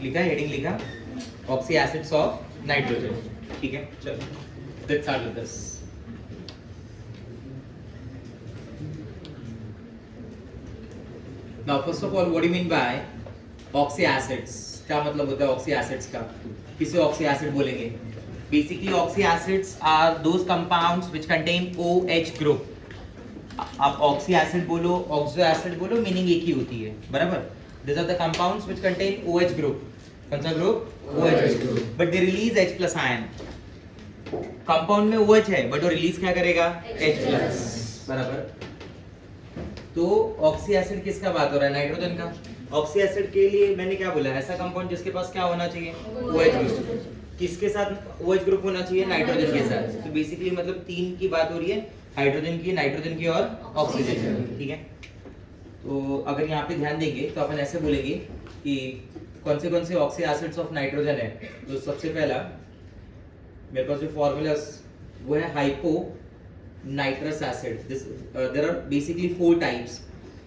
लिखा, हेडिंग लिखा, oxy acids of nitrogen. ठीक है, चलो let's start with this. Now first of all what do you mean by oxy acids? क्या मतलब होता है ऑक्सी एसिड्स का? किसे ऑक्सी एसिड बोलेंगे? Basically oxy acids are those compounds which contain OH group. आप ऑक्सी एसिड बोलो, oxo acid बोलो, मीनिंग एक ही होती है, बराबर. These are the compounds which contain OH group. कौन सा group? OH group. But they release H plus ion. Compound में OH है, बट वो रिलीज क्या करेगा? H plus. बराबर. तो ऑक्सी एसिड किसका बात हो रहा है? नाइट्रोजन का. ऑक्सी एसिड के लिए मैंने क्या बोला? ऐसा कंपाउंड जिसके पास क्या होना चाहिए? OH group. किसके साथ OH ग्रुप होना चाहिए? नाइट्रोजन के साथ. तो बेसिकली मतलब तीन की बात हो रही है, हाइड्रोजन की, नाइट्रोजन की और ऑक्सीजन की. ठीक है. तो अगर यहाँ पे ध्यान देंगे तो अपन ऐसे बोलेंगे कि कौन से ऑक्सी एसिड्स ऑफ नाइट्रोजन है. तो सबसे पहला मेरे पास जो फॉर्मूला वो है hyponitrous acid. This there are basically 4 types.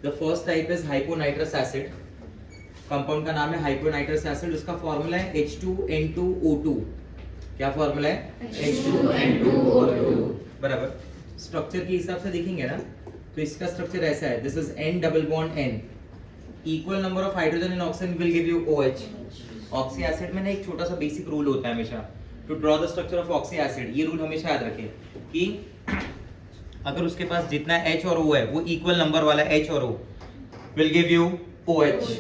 The first type is hyponitrous acid. Compound का नाम है हाइपो नाइट्रस एसिड. उसका फॉर्मूला है H2N2O2. क्या फॉर्मूला है? H2N2O2. बराबर. स्ट्रक्चर के हिसाब से देखेंगे ना तो इसका स्ट्रक्चर ऐसा है. This is N double bond N. Equal number of hydrogen and oxygen will give you OH. Oxy acid में ना एक छोटा सा बेसिक रूल होता है हमेशा to draw the structure of oxy acid. ये रूल हमेशा याद रखें कि अगर उसके पास जितना H और O है वो इक्वल नंबर वाला H और O will give you OH.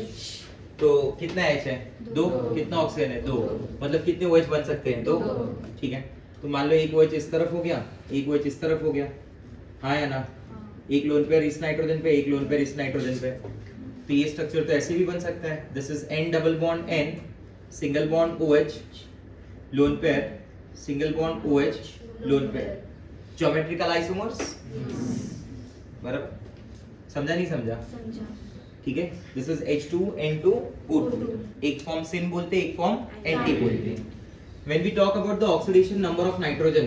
तो कितना H है? 2. कितना ऑक्सीजन है? 2. मतलब कितने OH बन सकते हैं? 2. ठीक है. तो मान लो एक OH इस तरफ हो गया, एक OH इस तरफ हो गया. हाँ या ना? एक लोन पेयर इस नाइट्रोजन पे, एक लोन पेयर इस नाइट्रोजन पे. तो ये स्ट्रक्चर तो ऐसे भी बन सकता है. This is N double bond N, single bond OH, lone pair, single bond OH, lone pair. Geometrical isomers. बराबर. समझा नहीं समझा? ठीक है. This is H2N2O2. एक फॉर्म सिन बोलते हैं, एक फॉर्म एंटी बोलते हैं. When we talk about the oxidation number of nitrogen,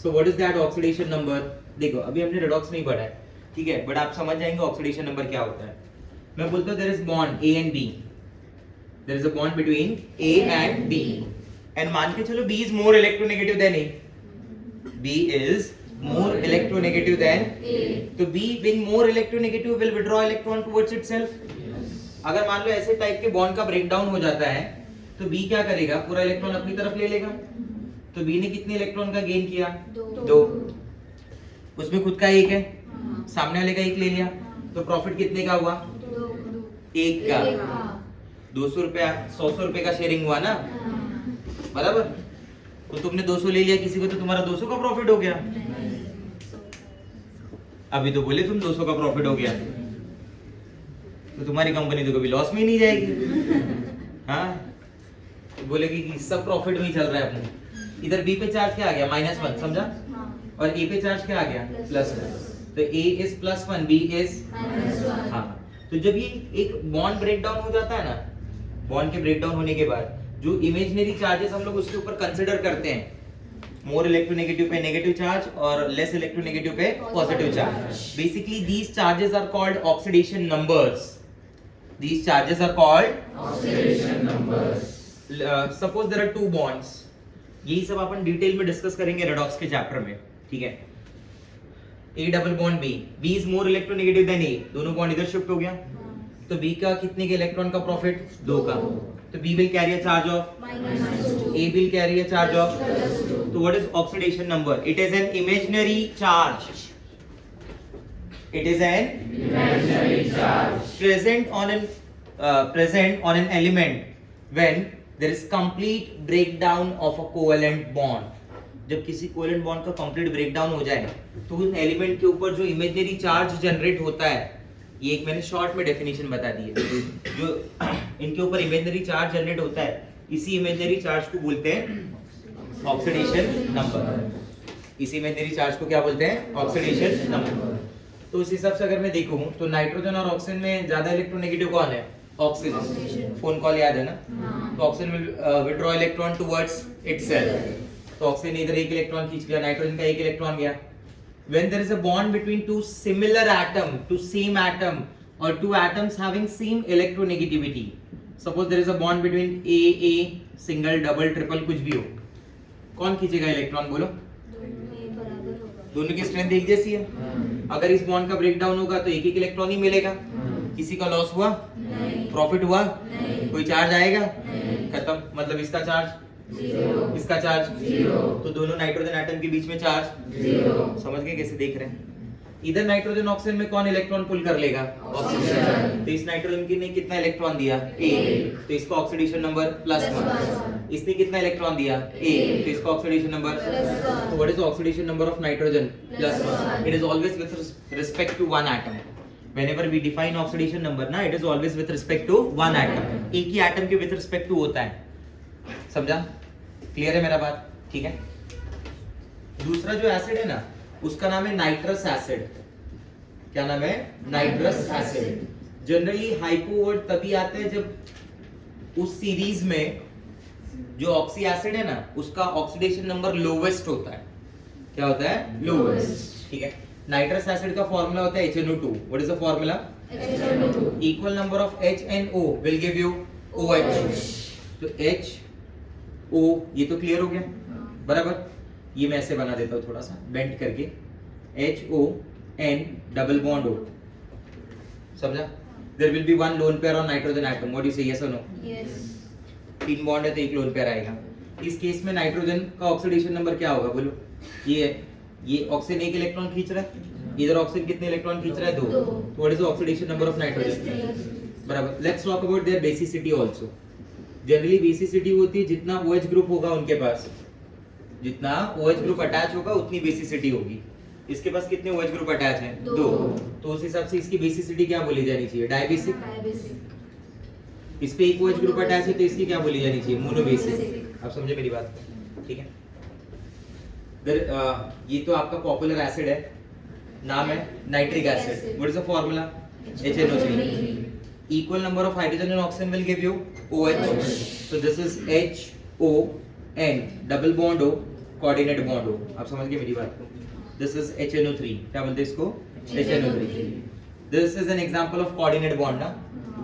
so what is that oxidation number? देखो अभी हमने रेडॉक्स नहीं पढ़ा है, ठीक है, बट आप समझ जाएंगे ऑक्सीडेशन नंबर क्या होता है. मैं बोलता हूँ there is bond A and B. There is a bond between A and B. And मान के चलो B is more electronegative than A. B is more electronegative than A. तो B being more electronegative will withdraw electron towards itself. अगर मान लो ऐसे type के bond का breakdown हो जाता है तो B क्या करेगा? पूरा इलेक्ट्रॉन अपनी तरफ ले लेगा. तो B ने कितने इलेक्ट्रॉन का गेन किया? 2. उसमें खुद का 1 है, सामने वाले का 1 ले लिया. तो प्रॉफिट कितने का हुआ? 1 का. 200 रुपया, 100 रुपए का शेयरिंग हुआ ना, बराबर. तो तुमने 200 ले लिया किसी को तो तुम्हारा 200 का प्रॉफिट हो गया. अभी तो बोले तुम 200 का प्रॉफिट हो गया, तो तुम्हारी कंपनी तो कभी लॉस में ही नहीं जाएगी. हाँ, बोलेगी कि सब प्रॉफिट में ही चल रहा है अपने. इधर B पे चार्ज क्या आ गया? -1. समझा? और A पे चार्ज क्या आ गया? +1. तो A इज +1, B इज -1. हाँ. तो जब ये एक बॉन्ड ब्रेकडाउन हो जाता है ना, बॉन्ड के ब्रेकडाउन होने के बाद जो इमेजिनरी चार्जेस हम लोग उसके ऊपर कंसीडर करते हैं, मोर इलेक्ट्रोनेगेटिव पे नेगेटिव चार्ज और लेस इलेक्ट्रोनेगेटिव पे positive charge. Basically these charges are called oxidation numbers. These charges are called oxidation numbers. Suppose there are 2 bonds. यही सब अपन डिटेल में डिस्कस करेंगे रेडॉक्स के चैप्टर में, ठीक है. A double bond B. B is more electronegative than A. दोनों bond इधर शिफ्ट हो गया. तो B का कितने के इलेक्ट्रॉन का प्रॉफिट? 2 का. तो B will carry a charge of -2. A will carry a charge of +2. तो what is oxidation number? It is an imaginary charge. It is an imaginary charge present on an element when there is complete breakdown of a covalent bond. जब किसी covalent bond का complete breakdown हो जाए तो उन element के ऊपर जो इमेजिनरी चार्ज जनरेट होता है, ये एक मैंने शॉर्ट में डेफिनेशन बता दी है. जो इनके ऊपर इमेजिनरी चार्ज जनरेट होता है, इसी इमेजिनरी चार्ज को बोलते हैं ऑक्सीडेशन नंबर. इसी इमेजिनरी चार्ज को क्या बोलते हैं? Oxidation number. तो उस हिसाब से अगर मैं देखूं तो नाइट्रोजन और ऑक्सीजन में ज्यादा इलेक्ट्रोनेगेटिव कौन है? ऑक्सीजन. फोन कॉल याद है ना? तो oxygen will withdraw electron towards itself. तो ऑक्सीजन इधर 1 इलेक्ट्रॉन खींच लिया, नाइट्रोजन का 1 इलेक्ट्रॉन गया. When there is a bond between two similar atom to same atom or two atoms having same electronegativity, suppose there is a bond between a single double triple कुछ भी हो, कौन खींचेगा electron बोलो? दोनों की स्ट्रेंथ एक जैसी है। अगर इस बॉन्ड का ब्रेकडाउन होगा तो एक एक इलेक्ट्रॉन ही मिलेगा। किसी का लॉस हुआ? प्रॉफिट हुआ? कोई चार्ज आएगा? खत्म। मतलब इसका चार्ज जीरो, इसका चार्ज जीरो, तो दोनों नाइट्रोजन एटम के बीच में चार्ज जीरो। समझ गए कैसे देख रहे हैं? इधर नाइट्रोजन ऑक्सीजन में कौन इलेक्ट्रॉन पुल कर लेगा? ऑक्सीजन। तो इस नाइट्रोजन की ने कितना इलेक्ट्रॉन दिया? ए, तो इसका ऑक्सीडेशन नंबर +1। इसने कितना इलेक्ट्रॉन दिया? ए, तो इसका ऑक्सीडेशन नंबर +1। तो what is oxidation number of nitrogen? +1। It is always with respect to one atom. Whenever we define oxidation number ना, it is always with respect to one atom. एक ही atom के with respect to होता है। समझा? Clear है मेरा बात? ठीक है। दूसरा जो एसिड है ना, उसका नाम है नाइट्रस एसिड। क्या नाम है? Nitrous acid. Generally hypo word तभी आते हैं जब उस सीरीज में जो ऑक्सी एसिड है ना, उसका ऑक्सीडेशन नंबर लोवेस्ट होता है। क्या होता है? लोवेस्ट। ठीक है। नाइट्रस एसिड का फॉर्मूला होता है HNO2। What is the formula? HNO2 equal number of HNO will give you OH। तो HO, ये तो क्लियर हो गया बराबर। ये मैं ऐसे बना देता हूं थोड़ा सा बेंड करके, HON डबल बॉन्ड O। समझा? There will be one lone pair on nitrogen atom. What you say? Yes और नो? यस। तीन बॉन्ड है तो एक लोन पेयर आएगा। इस केस में नाइट्रोजन का ऑक्सीडेशन नंबर क्या होगा बोलो? ये है, ये ऑक्सीजन एक इलेक्ट्रॉन खींच रहा है, इधर ऑक्सीजन कितने इलेक्ट्रॉन खींच रहा है? 2। तो what is the oxidation number of nitrogen? बराबर। Let's talk about their basicity also. Generally basicity होती है जितना OH ग्रुप होगा उनके पास, जितना OH ग्रुप अटैच होगा उतनी बेसिसिटी होगी। इसके पास कितने OH ग्रुप अटैच हैं? 2। तो उस हिसाब से इसकी बेसिसिटी क्या बोली जानी चाहिए? डायबेसिक। इस पे एक OH ग्रुप अटैच है तो इसकी क्या बोली जानी चाहिए? मोनोबेसिक। आप समझे मेरी बात? ठीक है। ये तो आपका पॉपुलर एसिड है, नाम है nitric acid. What is the formula? HNO3 equal number of hydrogen and oxygen will give you OH। so this is HON double bond O coordinate bond O। आप समझ गए मेरी बात को? this is HNO3। क्या बोलते हैं इसको? HNO3। this is an example of coordinate bond ना,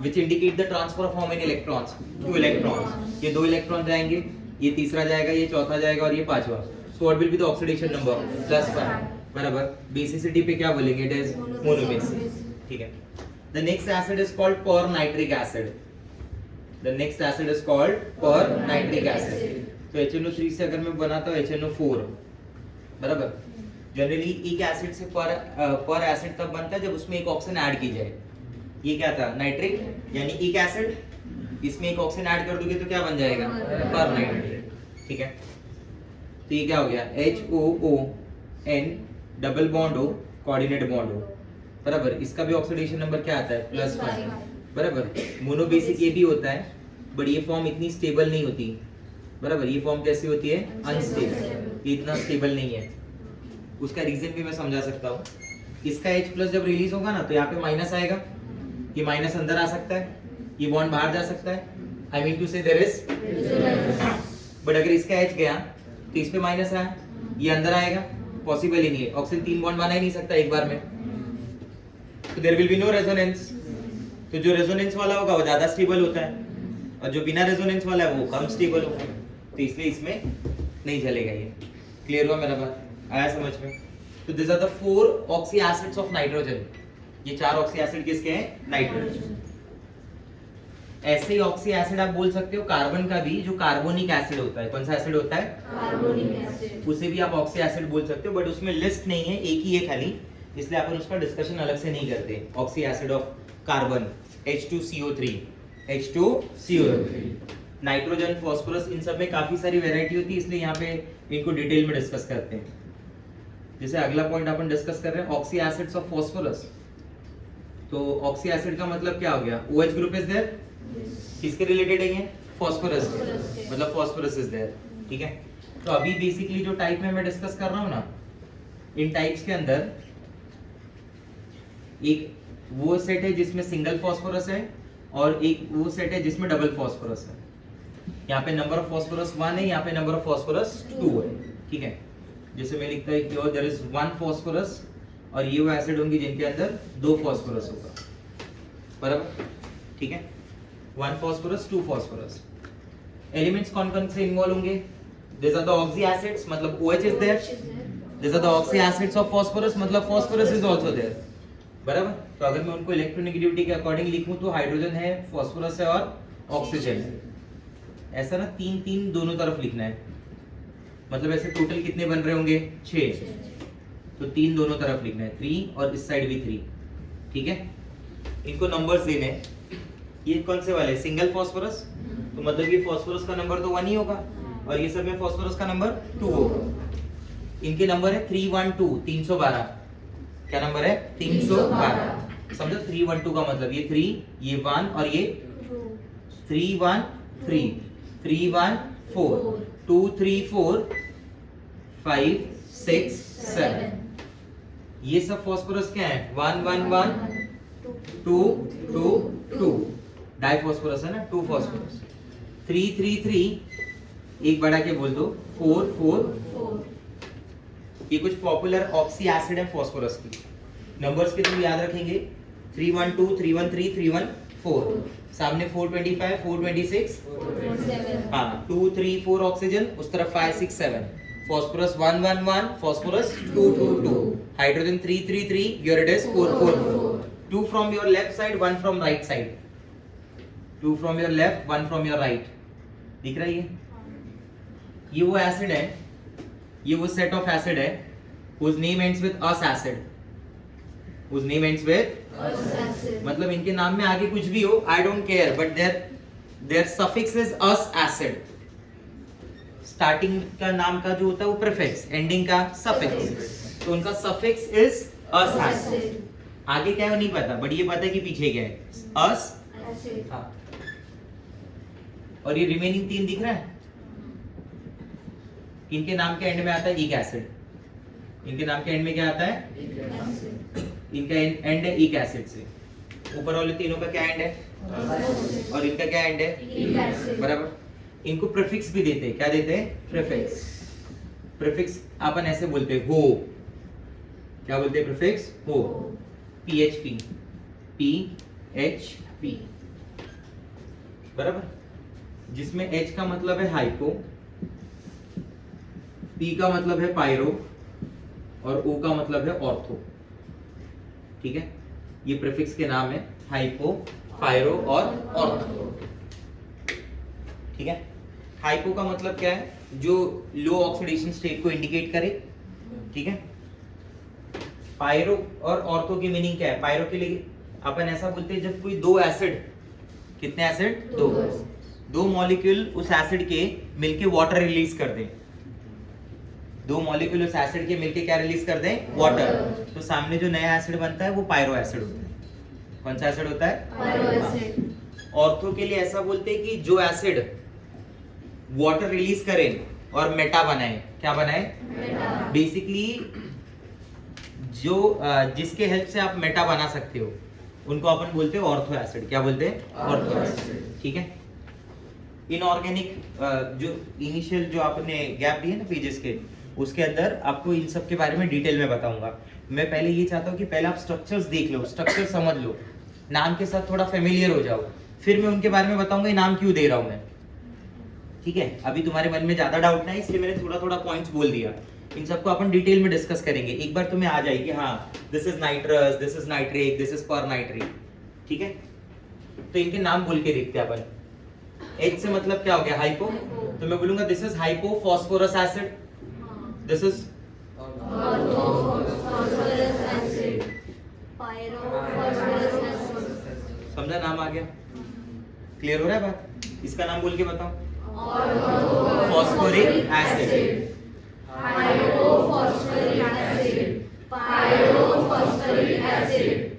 which indicate the transfer of how many electrons? 2 electrons। ये 2 इलेक्ट्रॉन जाएंगे, ये तीसरा जाएगा, ये चौथा जाएगा और ये पांचवा। So what will be the oxidation number? +1 बराबर। बेसिसिटी पे क्या बोलेंगे? It is monobasis। ठीक है। The next acid is called pernitric acid। The next acid is called pernitric acid। तो HNO3 से अगर मैं बनाता हूँ HNO4 बराबर। जनरली एक एसिड से पर एसिड तब बनता है जब उसमें एक ऑक्सीजन ऐड की जाए। ये क्या था? नाइट्रिक, यानी एक एसिड, इसमें एक ऑक्सीजन ऐड कर दोगे तो क्या बन जाएगा? परनाइट्रिक। ठीक है। तो ये क्या हो गया? HOON double bond O coordinate bond O बराबर। इसका भी ऑक्सीडेशन नंबर क्या आता है? +5 बराबर। मोनोबेसिक ये भी होता है, बट ये फॉर्म इतनी स्टेबल नहीं होती बराबर। ये फॉर्म कैसी होती है? अनस्टेबल। ये इतना स्टेबल नहीं है। उसका रीजन भी मैं समझा सकता हूँ। इसका H+ जब रिलीज होगा ना तो यहाँ पे माइनस आएगा, ये माइनस अंदर आ सकता है, ये बॉन्ड बाहर जा सकता है। आई मीन टू से देयर इज, बट अगर इसका H गया तो इस पे माइनस आया, ये अंदर आएगा, पॉसिबल ही नहीं है। ऑक्सीजन 3 बॉन्ड बना ही नहीं सकता एक बार में, तो there will be no resonance. तो जो रेजोनेंस वाला होगा वो ज्यादा स्टेबल होता है और जो बिना रेजोनेंस वाला है वो कम स्टेबल होगा, तो इसलिए इसमें नहीं चलेगा। ये क्लियर हुआ मेरा बात? आया समझ में? तो this are the 4 oxy acids of nitrogen. ये 4 ऑक्सी एसिड किसके हैं? नाइट्रोजन। ऐसे ही ऑक्सी एसिड आप बोल सकते हो कार्बन का भी, जो कार्बोनिक एसिड होता है। कौन सा एसिड होता है? Carbonic acid. उसे भी आप ऑक्सी एसिड बोल सकते हो, बट उसमें लिस्ट नहीं है, एक ही है खाली, इसलिए अपन उसका डिस्कशन अलग से नहीं करते। Oxy acid of carbon H2CO3, H2CO3। Nitrogen, phosphorus, इन सब में काफी सारी वैरायटी होती है, इसलिए यहाँ पे इनको डिटेल में डिस्कस करते हैं। जैसे अगला पॉइंट अपन डिस्कस कर रहे हैं ऑक्सी एसिड्स ऑफ फास्फोरस। तो ऑक्सी एसिड का मतलब क्या हो गया? OH group is there. किसके रिलेटेड है ये? फास्फोरस, मतलब फास्फोरस इज देयर। ठीक है। तो अभी बेसिकली जो टाइप में मैं डिस्कस कर रहा हूँ ना, इन टाइप्स के अंदर एक वो सेट है जिसमें सिंगल फास्फोरस है और एक वो सेट है जिसमें डबल फास्फोरस है। यहाँ पे नंबर ऑफ फास्फोरस 1 है, यहाँ पे नंबर ऑफ फास्फोरस 2 है। ठीक है। जैसे मैं लिखता है कि देयर इज 1 फास्फोरस और ये वो एसिड होंगे जिनके अंदर 2 फास्फोरस होगा बराबर। ठीक है। 1 phosphorus 2 phosphorus. एलिमेंट्स कौन कौन से इन्वॉल्व होंगे? These are the oxy acids, मतलब OH is there. These are the oxy acids of phosphorus, मतलब phosphorus is also there. बराबर? तो अगर मैं उनको इलेक्ट्रोनेगेटिविटी के अकॉर्डिंग लिखूं तो हाइड्रोजन है, फास्फोरस है और ऑक्सीजन है. ऐसा ना तीन तीन दोनों तरफ लिखना है. मतलब ऐसे टोटल कितने बन रहे होंगे? 6. तो 3 दोनों तरफ लिखना है, 3 और इस साइड भी 3. ठीक है, इनको नंबर्स देने हैं. ये कौन से वाले? सिंगल फास्फोरस, तो मतलब ये फास्फोरस का नंबर तो 1 ही होगा और ये सब में फास्फोरस का नंबर 2 होगा. इनके नंबर है 312, 312. क्या नंबर है? 312. समझो 312 का मतलब ये 3, ये 1 और ये 313, 314, 2 3 4 5 6 7. ये सब फास्फोरस क्या है? 1 1 1 2 2 2. डाई फास्फोरस है ना, 2 फास्फोरस. 3 3 3, एक बढ़ा के बोल दो 4 4 4. ये कुछ पॉपुलर ऑक्सी एसिड है फास्फोरस की. नंबर्स के तुम याद रखेंगे 312 313 314. सामने 425 426 हाँ 2 3 4 ऑक्सीजन, उस तरफ 5 6 7. Phosphorus 1 1 1, phosphorus 2 2 2. Hydrogen 3 3 3, here it is 4 4 4. 2 from your left side, 1 from right side. 2 from your left, 1 from your right. दिख रहा है ये वो एसिड है, ये वो सेट ऑफ एसिड है whose name ends with us acid. whose name ends with us acid. मतलब इनके नाम में आगे कुछ भी हो, I don't care, but their suffix is us acid. Starting का नाम का जो होता है वो प्रीफिक्स, एंडिंग का सफिक्स. तो उनका सफिक्स इज us acid. आगे क्या है वो नहीं पता, बट ये पता है कि पीछे क्या है, us acid. हाँ. और ये रिमेनिंग 3 दिख रहा है, इनके नाम के एंड में आता है इक एसिड. इनके नाम के एंड में क्या आता है? इनका एंड है इक एसिड से. ऊपर वाले तीनों का क्या एंड है? और इनका क्या एंड है? बराबर. इनको प्रीफिक्स भी देते हैं. क्या देते हैं? प्रीफिक्स. प्रीफिक्स अपन ऐसे बोलते हैं हो. क्या बोलते हैं प्रीफिक्स? हो. PHP, PHP. बराबर. जिसमें H का मतलब है हाइपो, P का मतलब है पायरो और O का मतलब है ऑर्थो. ठीक है, ये प्रीफिक्स के नाम है हाइपो, पायरो और ऑर्थो. ठीक है, हाइपो का मतलब क्या है? जो लो ऑक्सीडेशन स्टेट को इंडिकेट करे. ठीक है, पायरो और ऑर्थो की मीनिंग क्या है? पायरो के लिए अपन ऐसा बोलते हैं जब कोई दो एसिड, कितने एसिड? दो मॉलिक्यूल उस एसिड के मिलके वाटर रिलीज कर दें. 2 मॉलिक्यूल उस एसिड के मिलके क्या रिलीज कर दें? वाटर. तो सामने जो नया एसिड बनता है वो पायरो एसिड होता है. कौन सा एसिड होता है? Pyro acid. ऑर्थो के लिए ऐसा बोलते हैं कि जो एसिड वाटर रिलीज करे और मेटा बनाए. क्या बनाए? मेटा. बेसिकली जो जिसके हेल्प से आप मेटा बना सकते हो उनको अपन बोलते हैं ऑर्थो एसिड. क्या बोलते हैं? Ortho acid. ठीक है. इनऑर्गेनिक जो इनिशियल जो आपने गैप दिए ना पेजेस के, उसके अंदर आपको इन सब के बारे में डिटेल में बताऊंगा. मैं पहले ये चाहता हूँ कि पहले आप स्ट्रक्चर्स देख लो, स्ट्रक्चर समझ लो, नाम के साथ थोड़ा फेमिलियर हो जाओ, फिर मैं उनके बारे में बताऊंगा ये नाम क्यों दे रहा हूँ मैं. ठीक है, अभी तुम्हारे मन में ज्यादा डाउट नहीं, इसलिए मैंने थोड़ा थोड़ा पॉइंट्स बोल दिया. इन सबको अपन डिटेल में डिस्कस करेंगे. एक बार तुम्हें आ जाएगी हाँ this is nitrous, this is nitric, this is पर नाइट्रिक. ठीक है, तो इनके नाम बोल के देखते हैं अपन. H से मतलब क्या हो गया? हाइपो. तो मैं बोलूंगा this is hypo phosphorus acid, this is समझा? नाम आ गया. क्लियर हो रहा है बात? इसका नाम बोल के बताओ. फॉस्फोरिक एसिड,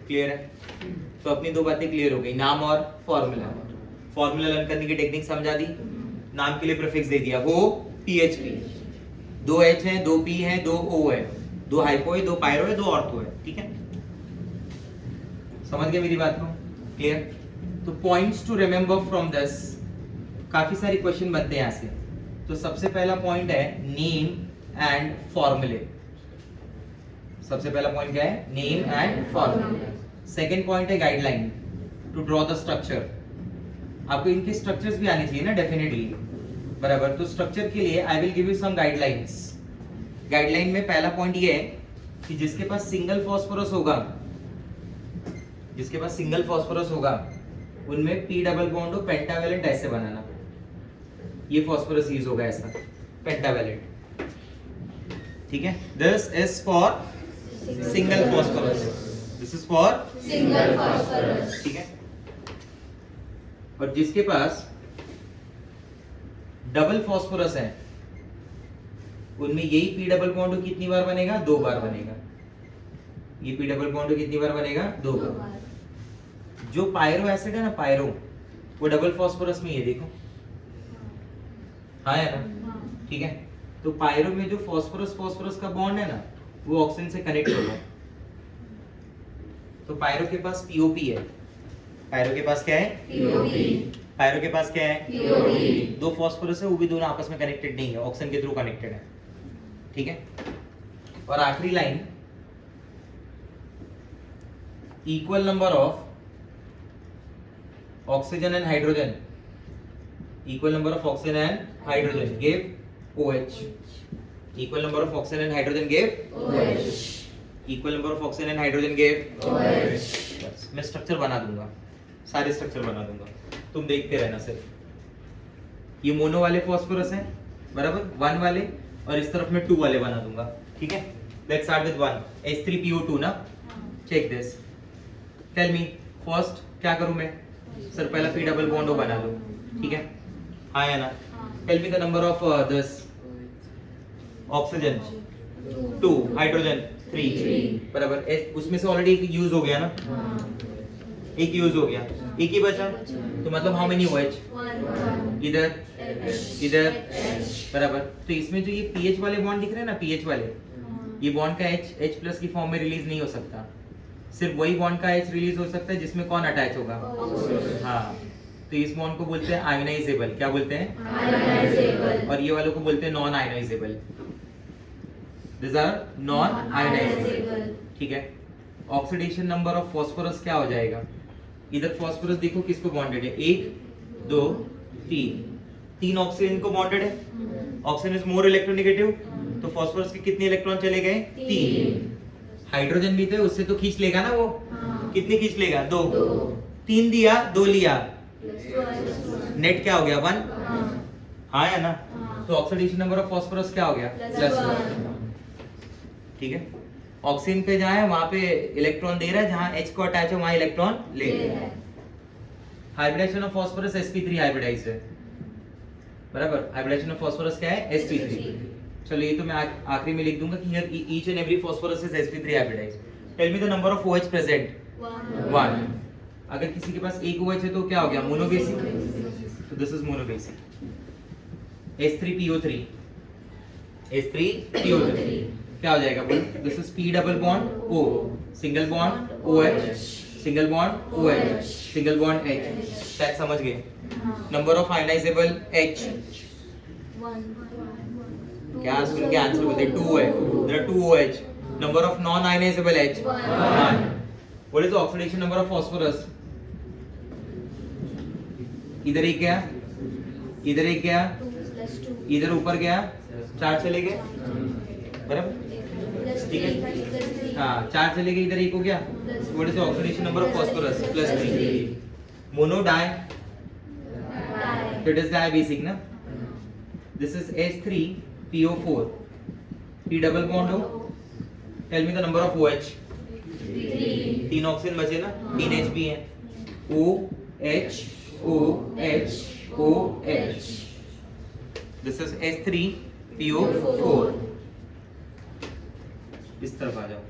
क्लियर है? तो अपनी 2 बातें क्लियर हो गई, नाम और फॉर्मूला. फॉर्मूला लर्न करने की टेक्निक समझा दी. नाम के लिए प्रीफिक्स दे दिया, वो PHP. 2 H है, 2 P है, 2 O है, 2 हाइपो है, 2 पायरो है, 2 ऑर्थो है. ठीक है, समझ गए मेरी बात को? क्लियर? तो points to remember from this, काफी सारे क्वेश्चन बनते हैं यहाँ से. तो सबसे पहला पॉइंट है नेम एंड फॉर्मूले. सबसे पहला पॉइंट क्या है? नेम एंड फॉर्मूले. सेकेंड पॉइंट है guideline to draw the structure. आपको इनके स्ट्रक्चर्स भी आने चाहिए ना डेफिनेटली, बराबर। तो स्ट्रक्चर के लिए I will give you some guidelines. Guideline में पहला पॉइंट ये है कि जिसके पास सिंगल फास्फोरस होगा, जिसके पास सिंगल फास्फोरस होगा उनमें पी डबल बॉन्ड हो पेंटावेलेंट ऐसे बनाना। ये फास्फोरस यूज होगा ऐसा पेंटावेलेंट, ठीक है। This is for single phosphorus, this is for single phosphorus, ठीक है। और जिसके पास डबल फास्फोरस है उनमें यही पी डबल बॉन्ड कितनी बार बनेगा? 2 बार बनेगा। ये पी डबल बॉन्ड कितनी बार बनेगा? 2 बार। जो पायरो एसिड है ना, पायरो, वो डबल फास्फोरस में, ये देखो, हाँ है ना, ठीक है। तो पायरो में जो फास्फोरस फास्फोरस का बॉन्ड है ना, वो ऑक्सीजन से कनेक्ट होगा। तो पायरो के पास पीओपी है। पायरो के पास क्या है? पीओपी। पायरो के पास क्या है? पीओपी। 2 फास्फोरस है, वो भी दोनों आपस में कनेक्टेड नहीं है, ऑक्सीजन के थ्रू कनेक्टेड है, ठीक है। और आखिरी line, equal number of oxygen and hydrogen, equal number of oxygen and hydrogen give OH, equal number of oxygen and hydrogen give OH, equal number of oxygen and hydrogen give OH। बस मैं structure बना दूंगा, सारे structure बना दूंगा, तुम देखते रहना सिर्फ। ये मोनो वाले फास्फोरस हैं, बराबर, 1 वाले, और इस तरफ में 2 वाले बना दूंगा, ठीक है। लेट्स स्टार्ट विद 1 H3PO2 ना, check this, tell me first क्या करूं मैं? सर पहला पी डबल बॉन्ड बना लो, ठीक है, हाँ या ना। Tell me the number of this oxygen 2, hydrogen 3, बराबर। उसमें से ऑलरेडी एक यूज हो गया ना, एक यूज हो गया, एक ही बचा, तो मतलब हाउ मेनी OH? इधर, इधर, बराबर। तो इसमें जो ये pH वाले बॉन्ड दिख रहे हैं ना, pH वाले, ये बॉन्ड का H+ की फॉर्म में रिलीज नहीं हो सकता, सिर्फ वही बॉन्ड का H रिलीज हो सकता है जिसमें कौन अटैच होगा? हाँ, तो इस बॉन्ड को बोलते हैं आयोनाइजेबल। क्या बोलते हैं? आयोनाइजेबल। और ये वालों को बोलते हैं non ionizable. This are non ionizable, ठीक है। ऑक्सीडेशन नंबर ऑफ फास्फोरस क्या हो जाएगा? इधर फास्फोरस देखो किसको बॉन्डेड है, 1 2 3 ऑक्सीजन को बॉन्डेड है। ऑक्सीजन इज मोर इलेक्ट्रोनेगेटिव, तो फास्फोरस के कितने इलेक्ट्रॉन चले गए? 3। हाइड्रोजन भी थे, उससे तो खींच लेगा ना वो, कितने खींच लेगा? 2। 3 दिया, 2 लिया, नेट क्या हो गया? 1, हाँ या ना। तो ऑक्सीडेशन नंबर ऑफ फास्फोरस क्या हो गया? +1, ठीक है। ऑक्सीजन पे जहाँ है वहां पे इलेक्ट्रॉन दे रहा है, जहाँ H को अटैच है वहां इलेक्ट्रॉन ले रहा है। Hybridisation of phosphorus sp3 hybridised है, बराबर। हाइब्रिडाइजेशन ऑफ फास्फोरस क्या है? sp3। चलो ये तो मैं आखिरी में लिख दूंगा कि here each and every phosphorus is sp3 hybridized. Tell me the number of OH present. 1। अगर किसी के पास एक OH है तो क्या हो गया? मोनोबेसिक, तो this is monobasic. H3PO3, H3PO3 क्या हो जाएगा? बोल, this is P double bond O, single bond OH, single bond OH, single bond H। शायद समझ गए। नंबर ऑफ आयोनाइजेबल H, क्या सुन के आंसर बोलते? 2 है, there are 2 OH। Number of non ionizable H, 1। What is the oxidation number of phosphorus? इधर एक गया, इधर एक गया, इधर ऊपर गया, 4 चले गए, बराबर, ठीक है। हाँ, 4 चले गए, इधर 1 हो गया। What is the oxidation number of phosphorus? +3। Mono di, तो इट इज डाई बेसिक ना। This is H3PO4, P double bond O. Tell me the number of OH। 3 oxygen बचे ना, 3 H भी हैं, OH OH OH। This is H3PO4। इस तरफ आ जाओ,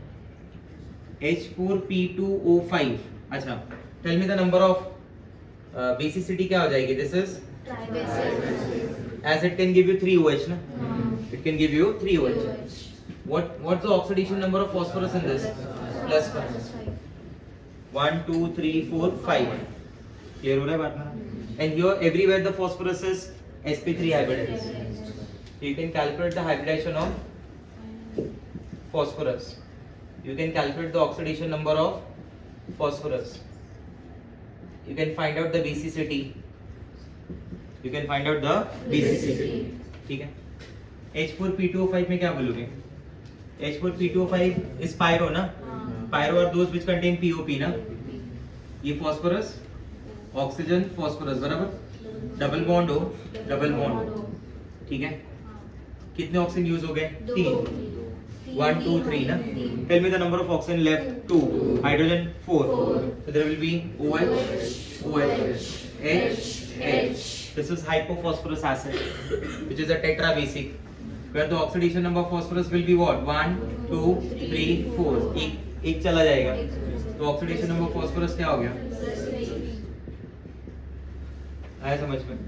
H4P2O5। अच्छा, tell me the number of basicity क्या हो जाएगी? This is, as it can give you 3 OH na, it can give you 3 OH. What's the oxidation number of phosphorus in this? +1. 1 2 3 4 5। clear हो रहा है बात ना? And here everywhere the phosphorus is sp3 hybridized, so you can calculate the hybridization of phosphorus, you can calculate the oxidation number of phosphorus, you can find out the basicity, you can find out the basicity. ठीक है, H4P2O5 में क्या बोलोगे? H4P2O5 is pyro ना, pyro are those which contain POP ना, ये phosphorus, oxygen, phosphorus, बराबर, double bond हो, डबल बॉन्ड हो। ठीक है, कितने ऑक्सीजन यूज हो गए? 3, 1 2 3 ना। Tell me the number of oxygen left, 2, hydrogen 4, so there will be OH, OH, H, H. This is hypophosphorus acid, which is a tetrabasic, where the oxidation number of phosphorus will be what? 1 2 3 4, एक चला जाएगा, तो oxidation number phosphorus क्या हो गया? आया समझ में?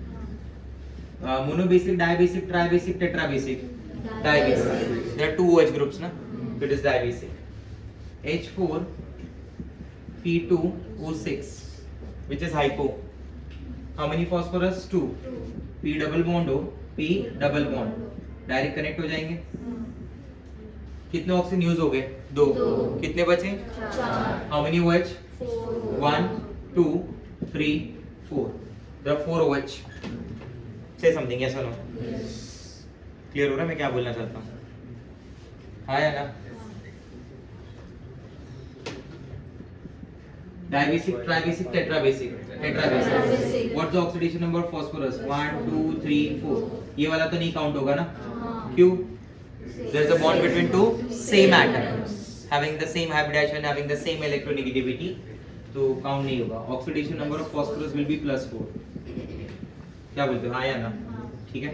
Monobasic, dibasic, tribasic, tetrabasic, dibasic. There are 2 OH groups ना, it is dibasic. H4P2O6 which is hypo, how many phosphorus? 2, P double bond हो, P double bond, direct connect हो जाएंगे। कितने ऑक्सीजन यूज हो गए? 2, कितने बचे? 4, how many OH? 1 2 3 4, there are 4 OH। say something, yes or no? Clear हो रहा है मैं क्या बोलना चाहता हूँ? हाँ या ना? Dibasic, tribasic, tetrabasic, tetrabasic. What's the oxidation number of phosphorus? 1 2 3 4, ये वाला तो नहीं काउंट होगा ना, क्यों? there is a bond between two same atoms having the same hybridization, having the same electronegativity, तो काउंट नहीं होगा। Oxidation number of phosphorus will be +4। क्या बोलते हो, हाँ या ना? ठीक है,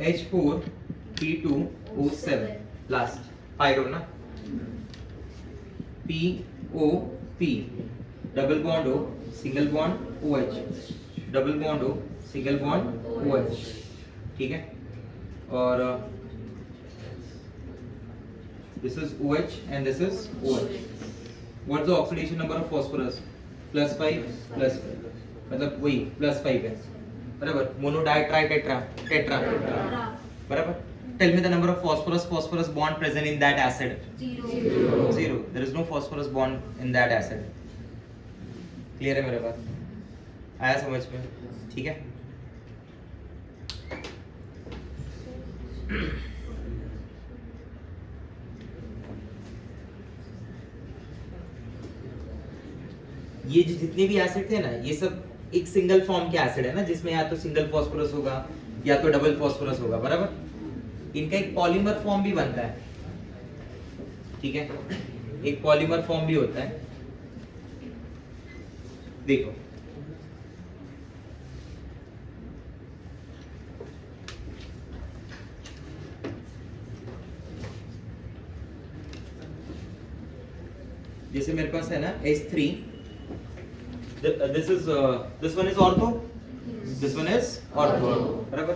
H4P2O7 लास्ट, पायरो ना, POP, double bond O, single bond OH, double bond O, single bond OH। ठीक है, और this is OH and this is OH। What's the oxidation number of phosphorus? +5 +5, मतलब वही +5 है, बराबर। Mono, di, tri, tetra, tetra, बराबर। Tell me the number of phosphorus, phosphorus bond present in that acid? 0, there is no phosphorus bond in that acid। Clear है मेरे बात? आया समझ में? ठीक है, ये जितने भी एसिड थे ना, ये सब एक सिंगल फॉर्म के एसिड है ना, जिसमें या तो सिंगल फास्फोरस होगा या तो डबल फास्फोरस होगा, बराबर। इनका एक पॉलीमर फॉर्म भी बनता है। ठीक है, एक पॉलीमर फॉर्म भी होता है। देखो, जैसे मेरे पास है ना H3, this one is ortho, this one is ortho, बराबर।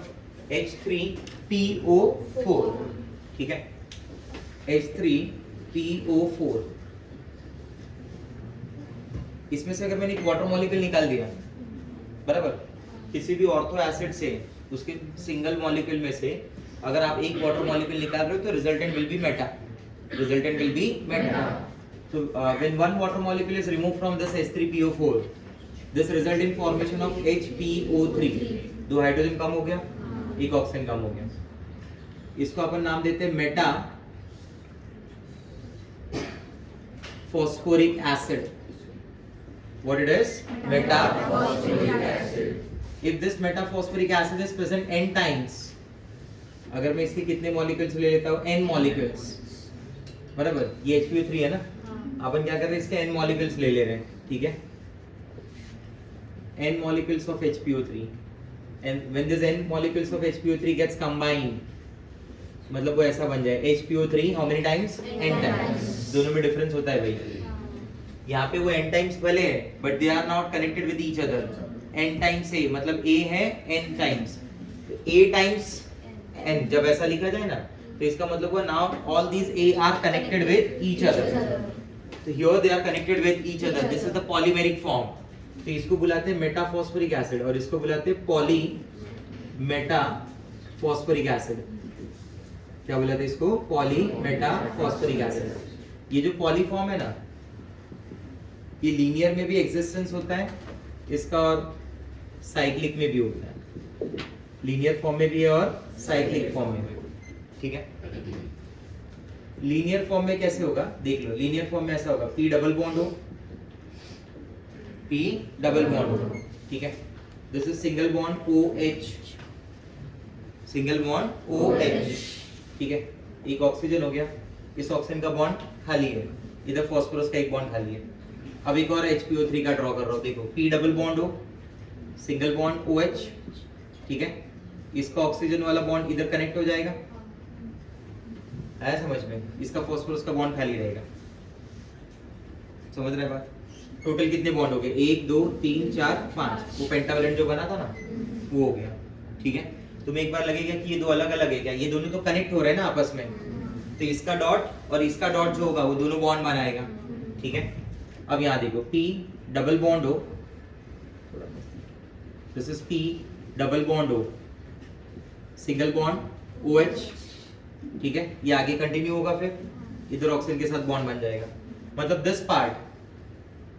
H3PO4, ठीक है, H3PO4, इसमें से अगर मैंने एक वाटर मॉलिक्यूल निकाल दिया, बराबर, किसी भी ऑर्थो एसिड से उसके सिंगल मॉलिक्यूल में से अगर आप एक वाटर मॉलिक्यूल निकाल रहे हो तो resultant will be Meta, resultant will be Meta. So when one water molecule is removed from this H3PO4, this result in formation of HPO3, 2 hydrogen कम हो गया, 1 ऑक्सीजन कम हो गया। इसको अपन नाम देते हैं Meta phosphoric acid। What it is? Meta phosphoric acid। If this meta phosphoric acid is present n times, अगर मैं इसके कितने मॉलिक्यूल्स ले लेता हूँ? n मॉलिक्यूल्स, बराबर। ये HPO3 है ना, अपन क्या कर रहे हैं? इसके n मॉलिक्यूल्स ले रहे हैं, ठीक है, n molecules of HPO3, and when this n molecules of HPO3 gets combined, मतलब वो ऐसा बन जाए HPO3 how many times? n times। दोनों में डिफरेंस होता है भाई, यहाँ पे वो n times भले है but they are not connected with each other। n times A मतलब A है n times, A times n जब ऐसा लिखा जाए ना तो इसका मतलब वो now all these A are connected with each other। तो here they are connected with each other, this is the polymeric form। तो इसको बुलाते हैं मेटाफॉस्फोरिक एसिड और इसको बुलाते हैं पॉली मेटाफॉस्फोरिक एसिड। क्या बुलाते हैं इसको? Poly metaphosphoric acid. ये जो पॉली फॉर्म है ना, ये लीनियर में भी एग्जिस्टेंस होता है इसका और साइक्लिक में भी होता है, लीनियर फॉर्म में भी है और साइक्लिक फॉर्म में भी। ठीक है, लीनियर फॉर्म में कैसे होगा देख लो। लीनियर फॉर्म में ऐसा होगा P डबल बॉन्ड हो, P डबल बॉन्ड हो, ठीक है। This is single bond OH, single bond OH, ठीक है। एक ऑक्सीजन हो गया, इस ऑक्सीजन का बॉन्ड खाली है, इधर फास्फोरस का एक बॉन्ड खाली है। अब एक और HPO3 का ड्रॉ कर रहा हूं, देखो P double bond O, single bond OH, ठीक है। इसका ऑक्सीजन वाला बॉन्ड इधर कनेक्ट हो जाएगा, आया समझ में? इसका फास्फोरस का बॉन्ड खाली रहेगा, समझ रहे बात? टोटल कितने बॉन्ड हो गए? 1 2 3 4 5, वो पेंटावलेंट जो बना था ना वो हो गया, ठीक है। तुम्हें एक बार लगेगा कि ये दो अलग अलग है क्या, ये दोनों तो कनेक्ट हो रहे हैं ना आपस में, तो इसका डॉट और इसका डॉट जो होगा वो दोनों बॉन्ड बनाएगा, ठीक है। अब यहाँ देखो P डबल बॉन्ड हो, this is P double bond O, single bond OH, ठीक है। ये आगे कंटिन्यू होगा, फिर इधर ऑक्सीजन के साथ बॉन्ड बन जाएगा। मतलब this part,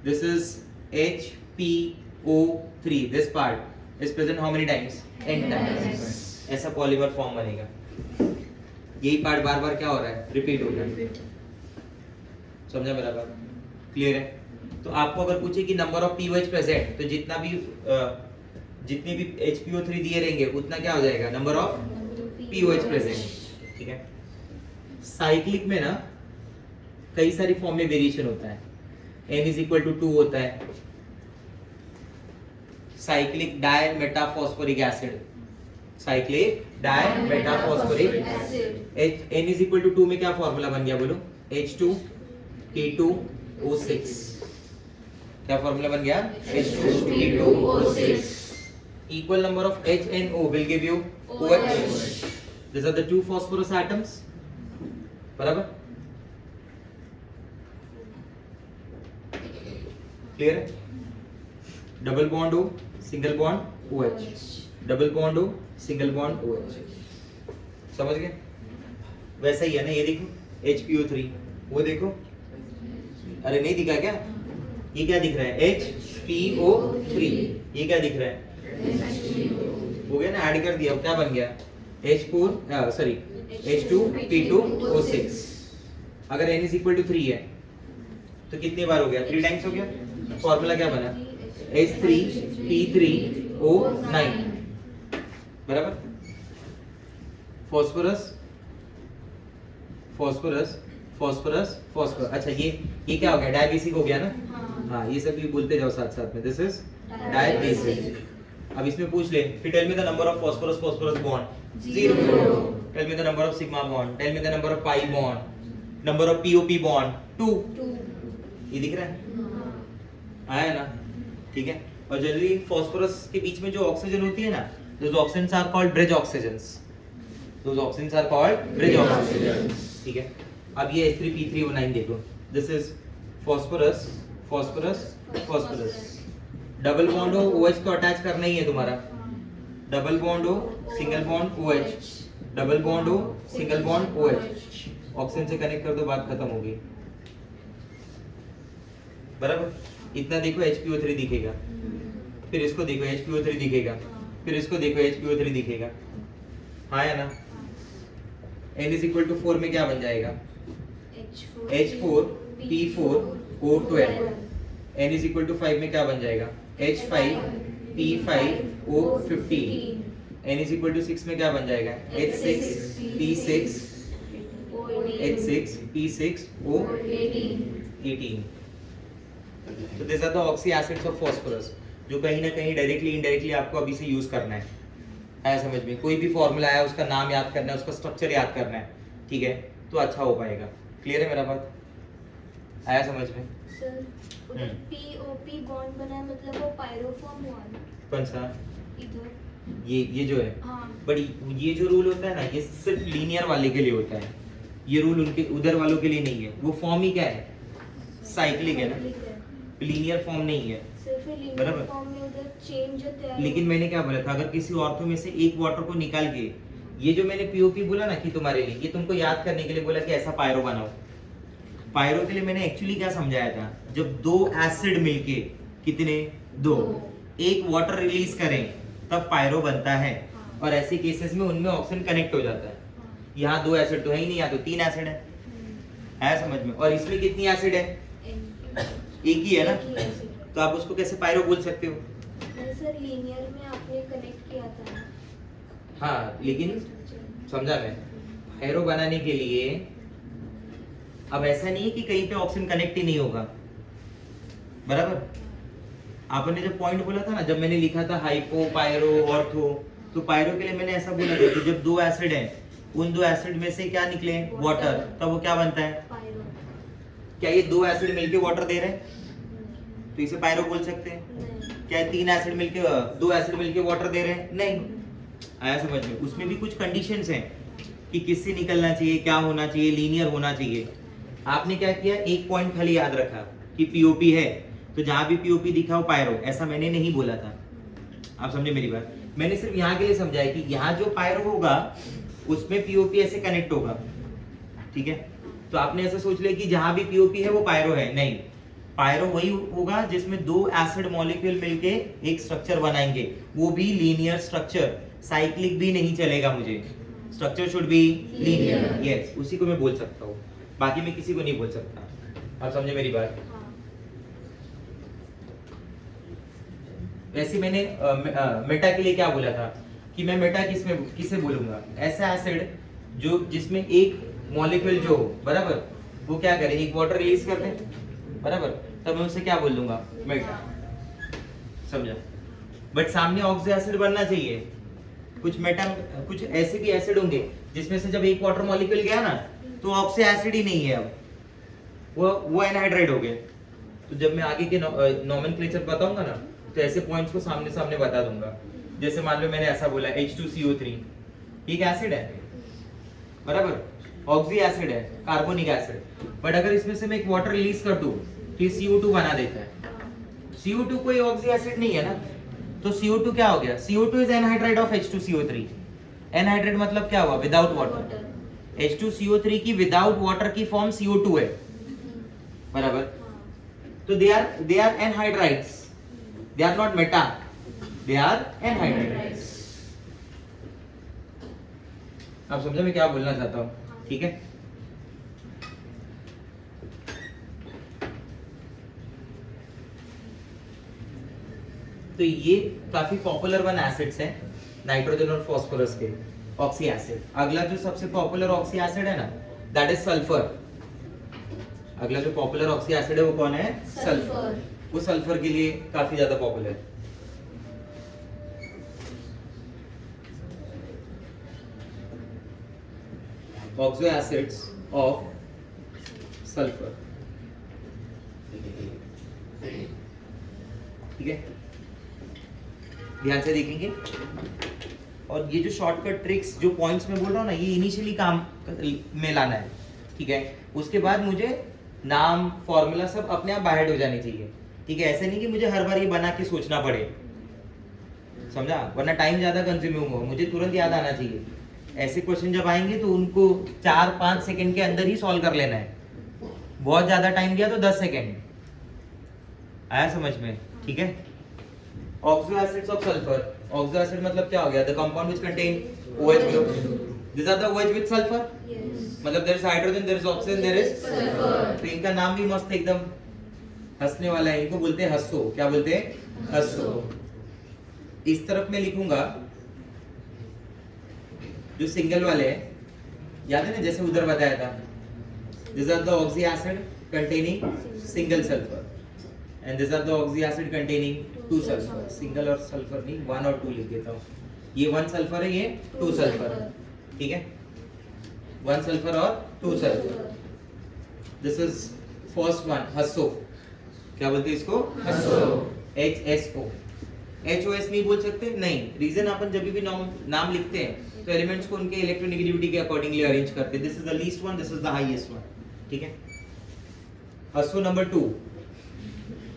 this is HPO3, this part is present how many times? n times. ऐसा पॉलीमर फॉर्म बनेगा। यही पार्ट बार बार क्या हो रहा है? रिपीट हो रहा है। समझा मेरा बात? क्लियर है? तो आपको अगर पूछे कि नंबर ऑफ POH प्रेजेंट, तो जितने भी HPO3 दिए रहेंगे उतना क्या हो जाएगा? नंबर ऑफ POH प्रेजेंट, ठीक है। साइक्लिक में ना कई सारी फॉर्म में वेरिएशन होता है। N=2 होता है, cyclic di metaphosphoric acid, cyclic di metaphosphoric acid. N=2 में क्या फॉर्मूला बन गया बोलो? H2K2O6। क्या फॉर्मूला बन गया? H2K2O6। Equal number of H and O will give you OH. These are the two phosphorus atoms. बराबर? क्लियर है? Double bond O, single bond OH, double bond O, single bond OH। समझ गए? वैसा ही है ना, ये देखो HPO3, वो देखो, अरे नहीं दिखा क्या? ये क्या दिख रहा है? HPO3। ये क्या दिख रहा है? हो गया ना, ऐड कर दिया, अब क्या बन गया? H2P2O6। अगर N=3 है तो कितनी बार हो गया? 3 टाइम्स हो गया। फॉर्मूला क्या बना? H3P3O9, बराबर। Phosphorus phosphorus phosphorus phosphorus. अच्छा ये क्या हो गया? डायबेसिक हो गया ना? हाँ, ये सब भी बोलते जाओ साथ साथ में। This is dibasic. अब इसमें पूछ ले, फिर tell me the number of phosphorus phosphorus bond 0। Tell me the number of sigma bond, tell me the number of pi bond, number of POP bond 2। ये दिख रहा है? आया ना? ठीक है। और जनरली फॉस्फोरस के बीच में जो ऑक्सीजन होती है ना, those oxygens are called bridge oxygens, those oxygens are called bridge oxygens, ठीक है। अब ये H3P3O9 देखो, this is phosphorus phosphorus phosphorus. Double bond O, OH तो अटैच करना ही है तुम्हारा। Double bond O, single bond OH, double bond O, single bond OH। Oxygen से कनेक्ट कर दो, बात खत्म हो गई, बराबर। इतना देखो HPO3 दिखेगा, फिर इसको देखो HPO3 दिखेगा, फिर इसको देखो HPO3 दिखेगा, हाँ या ना? N=4 में क्या बन जाएगा? H4P4O12। N=5 में क्या बन जाएगा? H5P5O15। N=6 में क्या बन जाएगा? H6P6O18। So these are the oxy acids of phosphorus, जो कहीं ना कहीं डायरेक्टली इनडायरेक्टली आपको अभी से यूज करना है। आया समझ में? कोई भी फॉर्मूला आया उसका नाम याद करना है, उसका स्ट्रक्चर याद करना है, ठीक है, तो अच्छा हो पाएगा। क्लियर है मेरा बात? आया समझ में? सर उधर POP बॉन्ड बना है, मतलब वो पायरोफॉर्म हुआ ना कौन सा? इधर? ये जो है, हाँ। बट ये जो रूल होता है ना, ये सिर्फ लीनियर वाले के लिए होता है। ये रूल उनके उधर वालों के लिए नहीं है। वो फॉर्म ही क्या है? साइक्लिक है ना, लीनियर फॉर्म नहीं है, सिर्फ लीनियर बराबर। फॉर्म में उधर चेंज होता है। लेकिन मैंने क्या बोला था, अगर किसी ऑर्थो में से एक वाटर को निकाल के, ये जो मैंने POP बोला ना कि तुम्हारे लिए, ये तुमको याद करने के लिए बोला कि ऐसा पायरो बनाओ, पायरो के लिए मैंने एक्चुअली क्या समझाया था, जब दो एसिड मिलके, कितने, दो, एक वाटर रिलीज करें तब पायरो बनता है, और ऐसे केसेस में उनमें ऑक्सीजन कनेक्ट हो जाता है। यहाँ दो एसिड तो है ही नहीं, यहाँ तो तीन एसिड है समझ में, और इसमें कितनी एसिड है, एक ही है ना, तो आप उसको कैसे पायरो बोल सकते हो? सर लीनियर में आपने कनेक्ट किया था ना। हाँ लेकिन समझा मैं, पायरो बनाने के लिए अब ऐसा नहीं है कि कहीं पे ऑक्सीजन कनेक्ट ही नहीं होगा, बराबर। आपने जब पॉइंट बोला था ना, जब मैंने लिखा था हाइपो, पायरो, ऑर्थो, तो पायरो के लिए मैंने ऐसा बोला था कि जब दो एसिड हैं, उन दो एसिड में से क्या निकले, वाटर, तब वो क्या बनता है, पायरो। क्या ये दो एसिड मिलके वाटर दे रहे हैं तो इसे पायरो बोल सकते हैं? नहीं। क्या तीन एसिड मिलके, दो एसिड मिलके वाटर दे रहे हैं? नहीं। आया समझ में? उसमें भी कुछ कंडीशंस हैं कि किससे निकलना चाहिए, क्या होना चाहिए, लीनियर होना चाहिए। आपने क्या किया, एक पॉइंट खाली याद रखा कि पीओपी है, तो जहां भी पीओपी दिखा हो पायरो, ऐसा मैंने नहीं बोला था। आप समझे मेरी बात? मैंने सिर्फ यहाँ के लिए समझाया कि यहाँ जो पायरो होगा उसमें पीओपी ऐसे कनेक्ट होगा, ठीक है। तो आपने ऐसा सोच लिया कि जहां भी पीओपी है वो पायरो है, नहीं। पायरो वही होगा जिसमें दो एसिड मॉलिक्यूल मिलके एक स्ट्रक्चर बनाएंगे, वो भी लीनियर स्ट्रक्चर, साइक्लिक भी नहीं चलेगा मुझे, structure should be linear, yes, उसी को मैं बोल सकता हूँ, बाकी मैं किसी को नहीं बोल सकता। आप समझे मेरी बात? वैसे मैंने मेटा के लिए क्या बोला था कि मैं मेटा किसे बोलूंगा, ऐसा एसिड जो जिसमें एक मॉलिक्यूल जो हो, बराबर, वो क्या करे, एक वाटर रिलीज कर दे, बराबर, तब मैं उसे क्या बोल दूंगा, मेटा। समझा? बट सामने ऑक्सी एसिड बनना चाहिए। कुछ मेटा, कुछ ऐसे भी एसिड होंगे जिसमें से जब एक वाटर मॉलिक्यूल गया ना तो ऑक्सी एसिड ही नहीं है, अब वो एनहाइड्राइड हो गए। तो जब मैं आगे के नोमेनक्लेचर बताऊंगा ना, तो ऐसे पॉइंट्स को सामने सामने बता दूंगा। जैसे मान लो मैंने ऐसा बोला H2CO3 एक एसिड है, बराबर, ऑक्सी एसिड है, कार्बोनिक एसिड, बट अगर इसमें से मैं एक वाटर रिलीज कर दूं तो ये CO2 बना देता है। CO2 कोई ऑक्सी एसिड नहीं है ना, तो CO2 क्या हो गया, CO2 is anhydride of H2CO3। Anhydride मतलब क्या हुआ, विदाउट वाटर। H2CO3 की विदाउट वाटर की फॉर्म CO2 है, बराबर। तो they are anhydrides, they are not meta, they are anhydrides। आप समझे मैं क्या बोलना चाहता हूँ, ठीक है। तो ये काफी पॉपुलर वन एसिड्स हैं, नाइट्रोजन और फास्फोरस के, ऑक्सी एसिड। अगला जो सबसे पॉपुलर ऑक्सी एसिड है ना, दैट इज सल्फर। अगला जो पॉपुलर ऑक्सी एसिड है वो कौन है, सल्फर। वो सल्फर के लिए काफी ज्यादा पॉपुलर है। ऑक्सो एसिड्स ऑफ सल्फर, ठीक है, ध्यान से देखेंगे। और ये जो शॉर्टकट ट्रिक्स, जो पॉइंट्स में बोल रहा हूँ ना, ये इनिशियली काम में लाना है, ठीक है। उसके बाद मुझे नाम, फॉर्मूला सब अपने आप बाहर हो जाने चाहिए, ठीक है। ऐसे नहीं कि मुझे हर बार ये बना के सोचना पड़े, समझा, वरना टाइम ज्यादा कंज्यूमिंग होगा, मुझे तुरंत याद आना चाहिए। ऐसे क्वेश्चन जब आएंगे तो उनको 4-5 सेकंड के अंदर ही सॉल्व कर लेना है, बहुत ज्यादा टाइम दिया तो 10 सेकंड। आया समझ में, ठीक है। Oxo acids of sulphur, oxo acid मतलब क्या हो गया, the compound which contain OH group, this are the OH with sulphur, मतलब there is hydrogen, there is oxygen, there is sulphur. तो इनका नाम भी मस्त एकदम हंसने वाला है, इनको बोलते हैं हस्सो। क्या बोलते हैं, हस्सो। इस तरफ में लिखूंगा जो सिंगल वाले हैं, याद है ना, जैसे उधर बताया था, this are the oxy acid containing single sulphur and this are the oxy acid containing 2 sulphur. Single और सल्फर नहीं, 1 और 2 लिख देता हूँ। ये 1 सल्फर है, ये 2 सल्फर, ठीक है, 1 सल्फर और 2 sulphur. This is first one, हस्सो। क्या बोलते हैं इसको, हस्सो, HSO। HOS नहीं बोल सकते, नहीं, रीजन अपन जब भी नाम लिखते हैं तो एलिमेंट्स को उनके इलेक्ट्रोनेगेटिविटी के अकॉर्डिंगली अरेंज करते हैं। This is the least one, this is the highest one, ठीक है। हस्सो नंबर 2,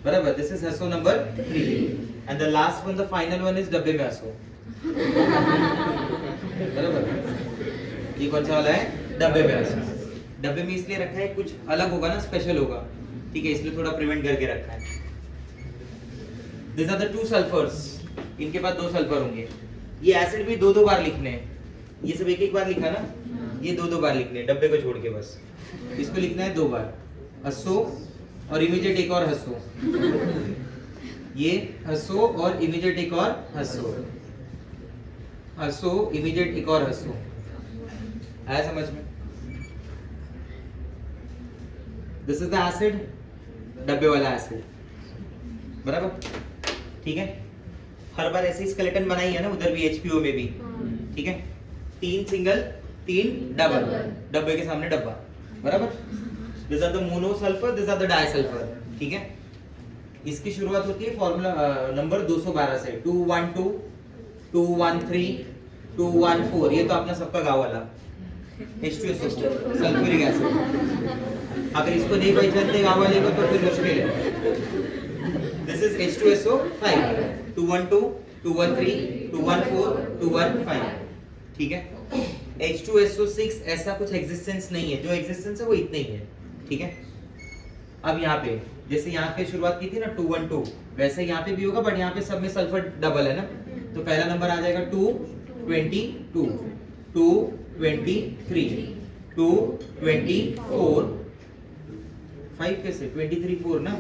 बराबर, दिस इज हस्सो number 3 and the last one, the final one is डब्बे में हस्सो, बराबर। ये कौन सा वाला है, डब्बे में हस्सो। डब्बे में इसलिए रखा है, कुछ अलग होगा ना, स्पेशल होगा, ठीक है, इसलिए थोड़ा प्रिवेंट करके रखा है। These are the two sulfurs, इनके पास 2 सल्फर होंगे। ये एसिड भी 2-2 बार लिखने हैं, ये सब एक बार लिखा ना, ये 2-2 बार लिखने हैं, डब्बे को छोड़ के बस। इसको लिखना है 2 बार, हसो और इमीडिएट एक और हसो, ये हसो और इमीडिएट एक और हसो, हसो इमीडिएट एक और हसो। आया समझ में? दिस इज द एसिड, डब्बे वाला एसिड, बराबर, ठीक है। हर बार ऐसे स्केलेटन बनाई है ना, उधर भी HPO में भी, ठीक है। 3 सिंगल 3 डबल, डब्बे के सामने डब्बा, बराबर। This are the monosulphur, this are the disulphur, ठीक है। इसकी शुरुआत होती है फॉर्मूला नंबर 212 से, 212, 213, 214, ये तो अपना सबका गाँव वाला H2SO सल्फ्यूरिक एसिड। अगर इसको नहीं पहचानते गाँव वाले को तो फिर मुश्किल है। This is H2SO 5, 212, 213, 214, 215, ठीक है। H2SO 6 ऐसा कुछ एग्जिस्टेंस नहीं है, जो एग्जिस्टेंस है वो इतना ही है, ठीक है। अब यहाँ पे जैसे यहाँ पे शुरुआत की थी ना 212, वैसे यहाँ पे भी होगा, बट यहाँ पे सब में सल्फर डबल है ना, तो पहला नंबर आ जाएगा 222, 223, 224, 5 कैसे 23 4 ना,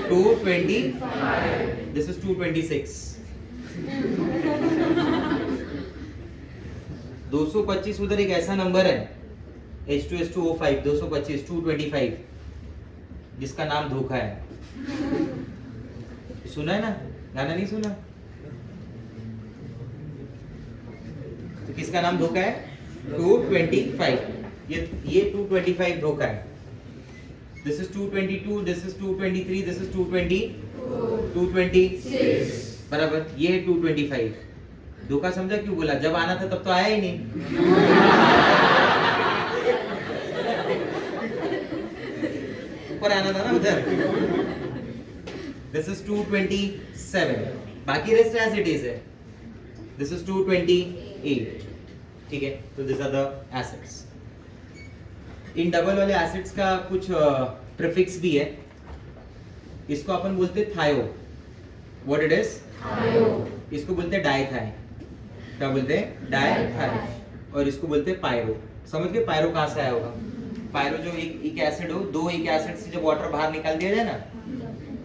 225, this is 226, 225 उधर एक ऐसा नंबर है H2S2O5, 225, 225, जिसका नाम धोखा है। सुना है ना, गाना नहीं सुना? तो किसका नाम धोखा है? 225, ये 225 धोखा है। This is 222, this is 223, this is 226, बराबर, ये है 225। धोखा समझा क्यों बोला? जब आना था तब तो आया ही नहीं। ऊपर आना था ना उधर। This is 227, बाकी रेस्ट एज इट इज है। This is 228, ठीक है। तो दिस आर द एसिड्स। इन डबल वाले एसिड्स का कुछ प्रीफिक्स भी है। इसको अपन बोलते थायो, व्हाट इट इज? थायो। इसको बोलते डाइथाई, क्या बोलते हैं? डाइथाई। और इसको बोलते पायरो। समझ गए पायरो कहाँ से आया होगा? पायरो जो एक एसिड हो, दो एक एसिड से जब वाटर बाहर निकाल दिया जाए ना,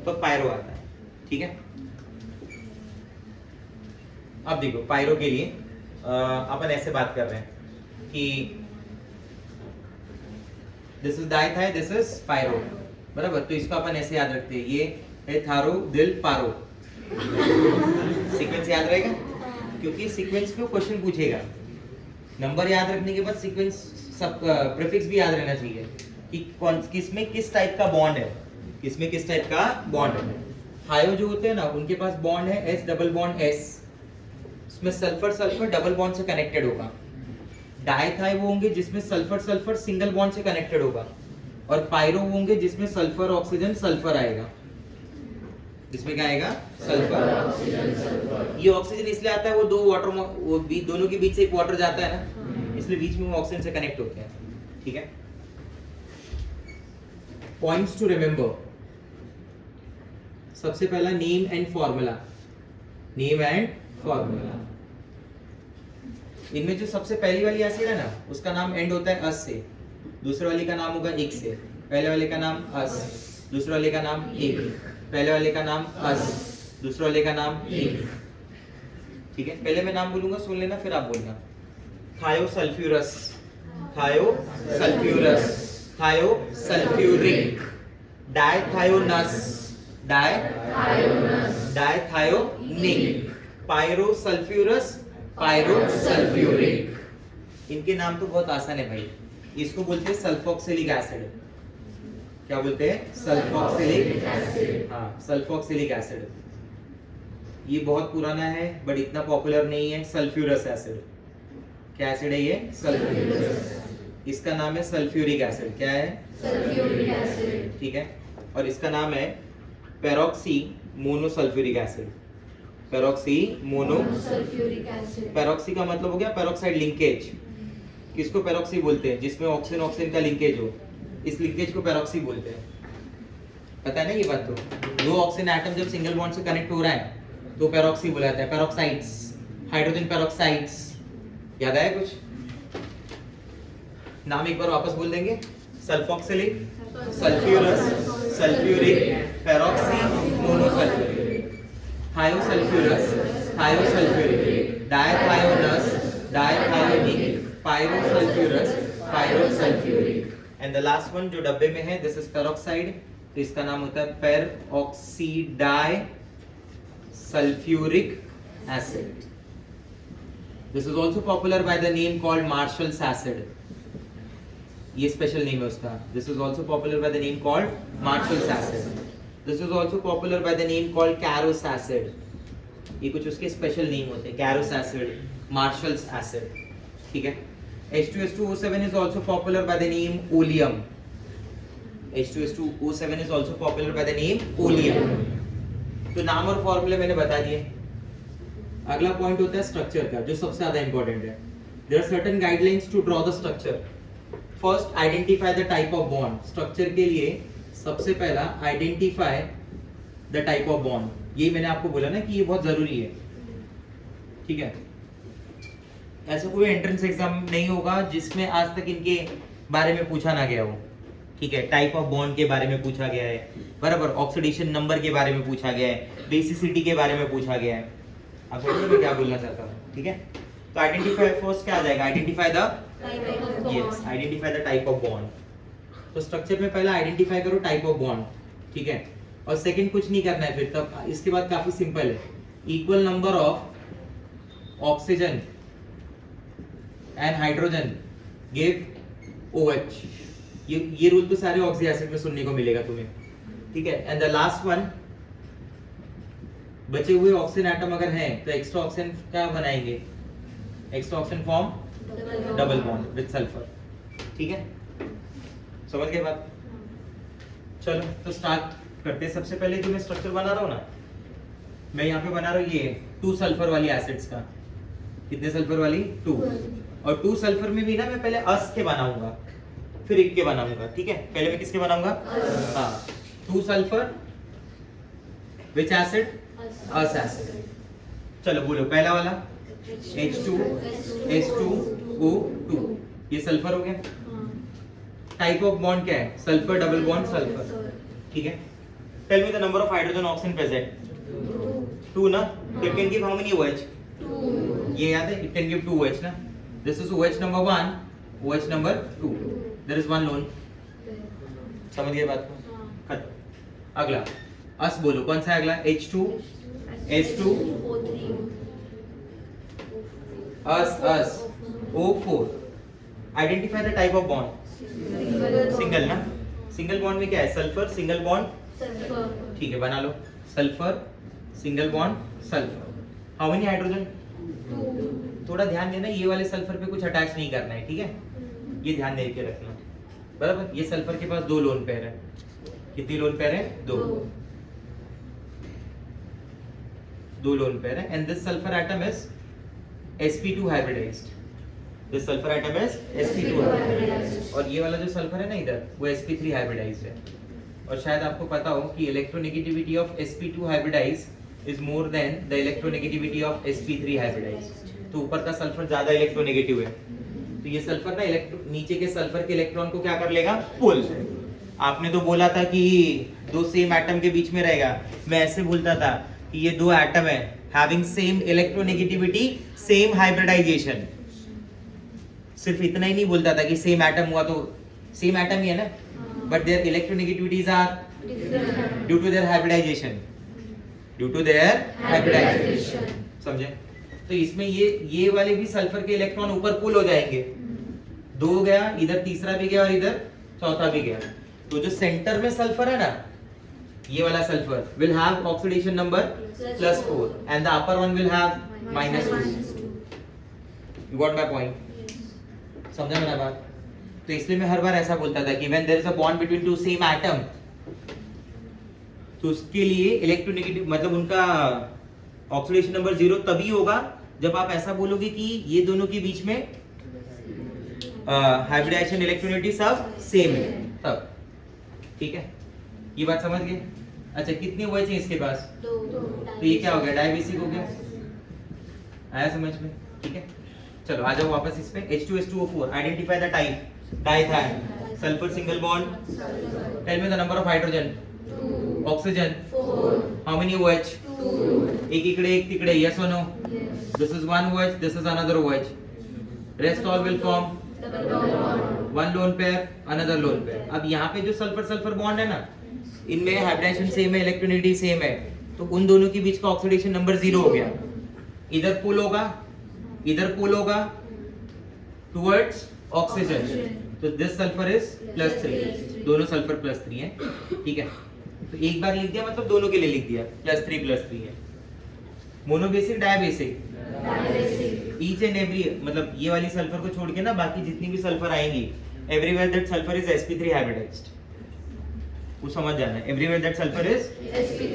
तो पायरो आता है, ठीक है। अब देखो पायरो के लिए अपन ऐसे बात कर रहे हैं कि this is dithio, this is pyro, बराबर। तो इसको अपन ऐसे याद रखते हैं, ये है थारो दिल पारो। सीक्वेंस याद रहेगा, क्योंकि सीक्वेंस पे क्वेश्चन पूछेगा। नंबर याद रखने के बाद सीक्वेंस सब प्रीफिक्स भी याद रहना चाहिए कि कौन किसमें किस टाइप का बॉन्ड है, किसमें किस टाइप का बॉन्ड है। थायो जो होते हैं ना, उनके पास बॉन्ड है S डबल बॉन्ड S, उसमें सल्फर सल्फर डबल बॉन्ड से कनेक्टेड होगा। डाइथाई वो होंगे जिसमें सल्फर सल्फर सिंगल बॉन्ड से कनेक्टेड होगा, और पायरो होंगे जिसमें सल्फर ऑक्सीजन सल्फर आएगा। जिसमें क्या आएगा? Sulphur oxygen sulphur. ये ऑक्सीजन इसलिए आता है, वो दो वाटर वो दोनों के बीच से एक वाटर जाता है ना, इसलिए बीच में वो ऑक्सीजन से कनेक्ट होते हैं, ठीक है। पॉइंट्स टू रिमेंबर, सबसे पहला name and formula, name and formula. इनमें जो सबसे पहली वाली एसिड है ना, उसका नाम एंड होता है अस से, दूसरे वाले का नाम होगा एक से। पहले वाले का नाम अस, दूसरे वाले का नाम एक, पहले वाले का नाम अस, दूसरे वाले का नाम एक, ठीक है। पहले मैं नाम बोलूंगा, सुन लेना, फिर आप बोलना। थायोसल्फ्यूरस, थायोसल्फ्यूरस, थायोसल्फ्यूरिक, डाइथायोनस, डाइथायोनिक, पायरोसल्फ्यूरस, पायरोसल्फ्यूरिक। इनके नाम तो बहुत आसान है भाई। इसको बोलते हैं सल्फोक्सिलिक एसिड। क्या बोलते हैं? सल्फोक्सिलिक एसिड। हाँ, सल्फोक्सिलिक एसिड। ये बहुत पुराना है बट इतना पॉपुलर नहीं है। सल्फ्यूरस एसिड, क्या एसिड है ये? सल्फ्यूरस। इसका नाम है सल्फ्यूरिक एसिड। क्या है? सल्फ्यूरिक एसिड, ठीक है। और इसका नाम है peroxy monosulphuric acid. Peroxy monosulphuric acid. Peroxy का मतलब हो गया पेरोक्साइड लिंकेज, किसको पेरोक्सी बोलते हैं? जिसमें ऑक्सीजन ऑक्सीजन का लिंकेज हो, इस लिंकेज को पेरोक्सी बोलते हैं। पता है ना ये बात? तो दो ऑक्सीजन एटम जब सिंगल बॉन्ड से कनेक्ट हो रहा है तो पेरोक्सी बुलाता है, पेरोक्साइड्स, हाइड्रोजन पेरोक्साइड्स। याद आया कुछ? नाम एक बार वापस बोल देंगे। Sulphoxylic, sulphurous, sulphuric, peroxy, monosulphuric, thiosulphurous, thiosulphuric, dithionous, dithionic, pyrosulphurous, pyrosulphuric. And the last one जो डब्बे में है, दिस इज पेरोक्साइड, तो इसका नाम होता है peroxydisulphuric acid. This is also popular by the name called Marshall's acid. ये स्पेशल नेम है उसका। This is also popular by the name called Marshall's acid. This is also popular by the name called Caro's acid. ये कुछ उसके special name होते हैं, Carolus acid, marshals acid, ठीक है। H2S2O7 is also popular by the name oleum. H2S2O7 is also popular by the name oleum. तो नाम और फॉर्मूले मैंने बता दिए। अगला पॉइंट होता है स्ट्रक्चर का, जो सबसे ज्यादा इंपॉर्टेंट है। There are certain guidelines to draw the structure. First, identify the type of bond. Structure के लिए सबसे पहला identify the type of bond. ये मैंने आपको बोला ना कि ये बहुत जरूरी है, ठीक है। ऐसा कोई एंट्रेंस एग्जाम नहीं होगा जिसमें आज तक इनके बारे में पूछा ना गया हो, ठीक है। टाइप ऑफ बॉन्ड के बारे में पूछा गया है, बराबर। ऑक्सीडेशन नंबर के बारे में पूछा गया है, बेसिसिटी के बारे में पूछा गया है। आप बोलो मैं क्या बोलना चाहता हूँ, ठीक है। तो आइडेंटिफाई फर्स्ट क्या आ जाएगा? Identify the, yes, identify the type of bond. तो स्ट्रक्चर में पहला आइडेंटिफाई करो टाइप ऑफ बॉन्ड, ठीक है। और सेकंड कुछ नहीं करना है फिर, तब इसके बाद काफी सिंपल है। Equal number of oxygen and hydrogen give OH। ये रूल तो सारे ऑक्सी एसिड में सुनने को मिलेगा तुम्हें, ठीक है। एंड द लास्ट वन, बचे हुए ऑक्सीजन एटम अगर हैं तो एक्स्ट्रा ऑक्सीजन क्या बनाएंगे? Extra oxygen form double bond with sulphur, ठीक है। समझ गए बात? चलो तो स्टार्ट करते हैं। सबसे पहले जो मैं स्ट्रक्चर बना रहा हूँ ना, मैं यहाँ पे बना रहा हूँ ये 2 सल्फर वाली एसिड्स का। कितने सल्फर वाली? 2। और 2 सल्फर में भी ना मैं पहले अस के बनाऊंगा, फिर एक के बनाऊंगा, ठीक है। पहले मैं किसके बनाऊंगा? हाँ, 2 सल्फर विच एसिड? अस एसिड। चलो बोलो पहला वाला H2S2O2, ये सल्फर हो गया। टाइप ऑफ बॉन्ड क्या है? सल्फर डबल बॉन्ड सल्फर, ठीक है। Tell me the number of hydrogen oxygen present. 2 ना, तो it can give how many OH? 2। ये याद है, इट कैन गिव 2 OH ना। This is OH number 1, OH number 2. There is one lone. समझ गए बात को? खत्म। अगला अस बोलो, कौन सा है अगला? H2S2 अस O4। Identify the type of bond. Single ना। सिंगल बॉन्ड में क्या है? सल्फर सिंगल बॉन्ड, ठीक है, बना लो। Sulphur single bond sulphur. How many hydrogen? 2। थोड़ा ध्यान देना, ये वाले सल्फर पे कुछ अटैच नहीं करना है, ठीक है। ये ध्यान दे के रखना, बराबर। ये सल्फर के पास 2 लोन पेयर है। कितनी लोन पेयर है? 2 लोन पेयर है। And this sulphur atom is sp2 hybridized. This sulphur atom is sp2 hybridized. और ये वाला जो सल्फर है ना इधर, वो sp3 हाइब्रिडाइज्ड है। और शायद आपको पता हो कि electronegativity of sp2 hybridized is more than the electronegativity of sp3 hybridized. तो ऊपर का सल्फर ज्यादा इलेक्ट्रोनेगेटिव है, तो ये सल्फर ना नीचे के सल्फर के इलेक्ट्रॉन को क्या कर लेगा? पुल। आपने तो बोला था कि 2 सेम एटम के बीच में रहेगा, मैं ऐसे बोलता था कि ये 2 एटम है having same electronegativity, same hybridization. सिर्फ इतना ही नहीं बोलता था कि सेम एटम हुआ तो सेम एटम ही है ना, but their electronegativities are due to their hybridization, due to their hybridization. समझे? तो इसमें ये वाले भी सल्फर के इलेक्ट्रॉन ऊपर पुल हो जाएंगे। 2 गया, इधर तीसरा भी गया और इधर चौथा भी गया। तो जो सेंटर में सल्फर है ना, ये वाला sulphur will have oxidation number +4 and the upper one will have -2. You got my point? समझा मेरा बात? तो इसलिए मैं हर बार ऐसा बोलता था कि when there is a bond between 2 same atom, तो उसके लिए इलेक्ट्रोनेगेटिव मतलब उनका ऑक्सीडेशन नंबर 0 तभी होगा जब आप ऐसा बोलोगे कि ये दोनों के बीच में हाइब्रिडाइजेशन इलेक्ट्रॉनिटी सब सेम है तब, ठीक है, ये बात समझ गए। अच्छा कितने OH हैं इसके पास, दो तो ये क्या हो गया, डायबेसिक हो गया, आया समझ में, ठीक है। चलो आ जाओ वापस इस पे, H2S2O4 आइडेंटिफाई द टाइप, डाइथाइन, sulphur single bond, tell me the number of hydrogen, oxygen, how many OH, एक इकडे एक तिकडे, yes or no, this is one OH, this is another OH, rest all will form one lone pair, another lone pair। अब यहाँ पे जो sulphur sulphur bond है ना, इनमें हाइब्रिडाइजेशन सेम है, इलेक्ट्रॉनिटी सेम है, तो उन दोनों के बीच का ऑक्सीडेशन नंबर 0 हो गया, इधर पुल होगा, इधर पुल होगा टुवर्ड्स ऑक्सीजन, तो दिस सल्फर इज +3, दोनों सल्फर +3 है, ठीक है। तो एक बार लिख दिया मतलब दोनों के लिए लिख दिया, +3 है। Monobasic dibasic, each and every, मतलब ये वाली सल्फर को छोड़ के ना बाकी जितनी भी सल्फर आएंगी, everywhere that sulphur is sp3 hybridized, वो समझ जाना है, एवरीवेयर दैट सल्फर इज,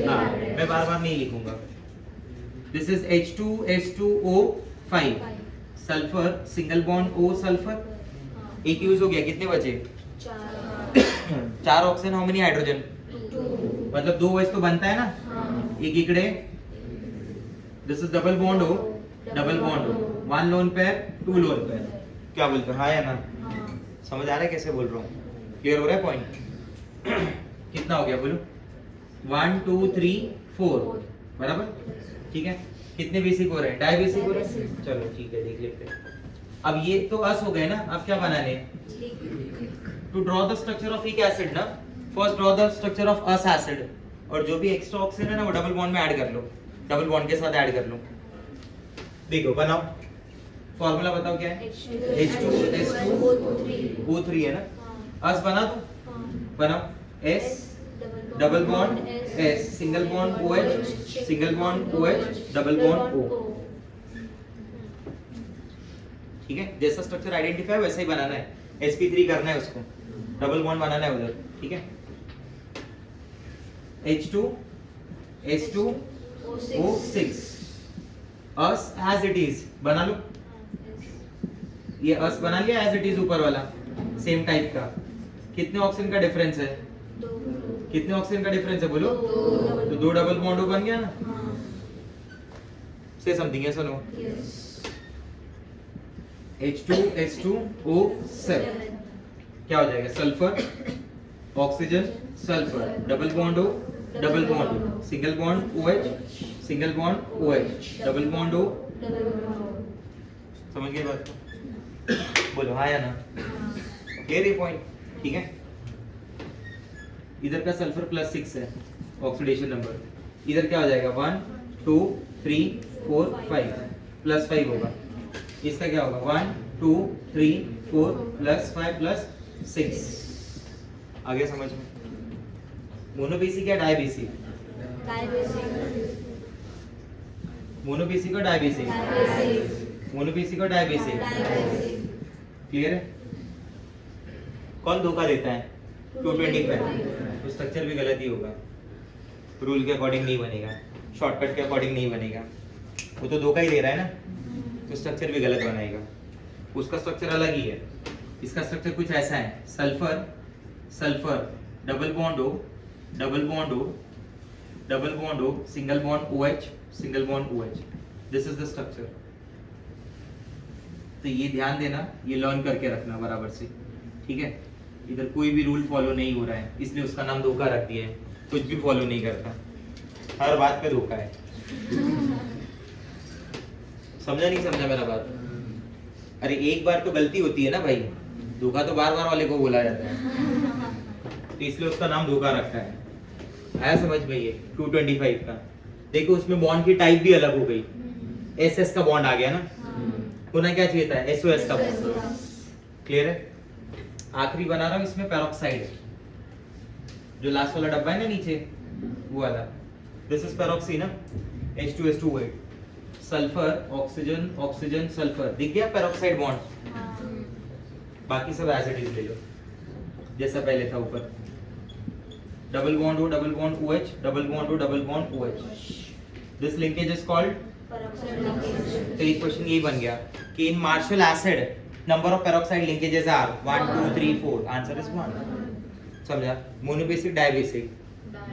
हाँ मैं बार बार नहीं लिखूंगा। This is H2S2O5, sulphur single bond O sulphur, एक यूज हो गया, कितने बचे, 4 ऑक्सीजन, हाउ मेनी हाइड्रोजन, मतलब 2 OH तो बनता है ना, एक इकडे, this is double bond O, double bond O, 1 lone pair, 2 lone pair, क्या बोलते हो, हाँ या ना, समझ आ रहा है कैसे बोल रहा हूँ, क्लियर हो रहा है पॉइंट। कितना हो गया बोलो, 1 2 3 4, बराबर, ठीक है। कितने बेसिक हो रहे हैं, डायबेसिक हो रहे हैं, चलो ठीक है देख लेते हैं। अब ये तो अस हो गए ना, अब क्या बनाने, to draw the structure of एक एसिड ना, first draw the structure of ous acid, और जो भी एक्स्ट्रा ऑक्सीजन है ना वो डबल बॉन्ड में ऐड कर लो, डबल बॉन्ड के साथ ऐड कर लो। देखो बनाओ, फॉर्मूला बताओ क्या है, H2S2O3 है ना, अस बना दो, बनाओ, S double bond S, single bond OH, single bond OH, double bond O, ठीक है। जैसा स्ट्रक्चर आइडेंटिफाई वैसा ही बनाना है, sp3 करना है उसको, डबल बॉन्ड बनाना है उधर, ठीक है। H2S2O6, us as it is बना लो, ये अस बना लिया एज इट इज ऊपर वाला, सेम टाइप का। कितने ऑक्सीजन का डिफरेंस है, कितने ऑक्सीजन का डिफरेंस है बोलो, तो 2 डबल बॉन्ड बन गया ना, से समथिंग है, सुनो, H2S2O7 क्या हो जाएगा, sulphur oxygen sulphur, double bond O, double bond O, single bond OH, single bond OH, double bond O, समझ गए बात को, बोलो हाँ या ना, क्लियर है पॉइंट, ठीक है। इधर का सल्फर +6 है ऑक्सीडेशन नंबर, इधर क्या हो जाएगा, 1 2 3 4 5 +5 होगा, इसका क्या होगा, 1 2 3 4 +5 +6, आ गया समझ में। मोनोबेसिक या डायबेसिक, मोनोबेसिक और डायबेसिक, मोनोबेसिक और डायबेसिक, क्लियर है। कौन धोखा देता है, 225, तो स्ट्रक्चर भी गलत ही होगा, रूल के अकॉर्डिंग नहीं बनेगा, शॉर्टकट के अकॉर्डिंग नहीं बनेगा, वो तो धोखा ही दे रहा है ना, तो स्ट्रक्चर भी गलत बनाएगा, उसका स्ट्रक्चर अलग ही है, इसका स्ट्रक्चर कुछ ऐसा है, sulphur sulphur double bond O, double bond O, double bond O, single bond OH, single bond OH, this is the structure. तो ये ध्यान देना, ये लर्न करके रखना बराबर से, ठीक है। इधर कोई भी रूल फॉलो नहीं हो रहा है, इसलिए उसका नाम धोखा रख दिया है, कुछ भी फॉलो नहीं करता, हर बात पे धोखा है, समझा नहीं समझा मेरा बात, अरे एक बार तो गलती होती है ना भाई, धोखा तो बार बार वाले को बोला जाता है, तो इसलिए उसका नाम धोखा रखा है, आया समझ में। ये 225 का देखो, उसमें बॉन्ड की टाइप भी अलग हो गई, SS का बॉन्ड आ गया ना, होना क्या चाहिए था, SOS का बॉन्ड, क्लियर है। आखिरी बना रहा हूं, इसमें पेरोक्साइड, जो लास्ट वाला डब्बा है ना नीचे वो वाला, दिस इज पेरोक्सी ना, H2S2O8, sulphur oxygen oxygen sulphur, दिख गया पेरोक्साइड बॉन्ड, बाकी सब एज इट इज ले लो जैसा पहले था ऊपर, double bond O, double bond OH, double bond O, double bond OH, this linkage is called. तो एक क्वेश्चन यही बन गया कि in Marshall acid number of peroxide linkages are 1 2 3 4 answer is 1 समझा मोनोबेसिक डायबेसिक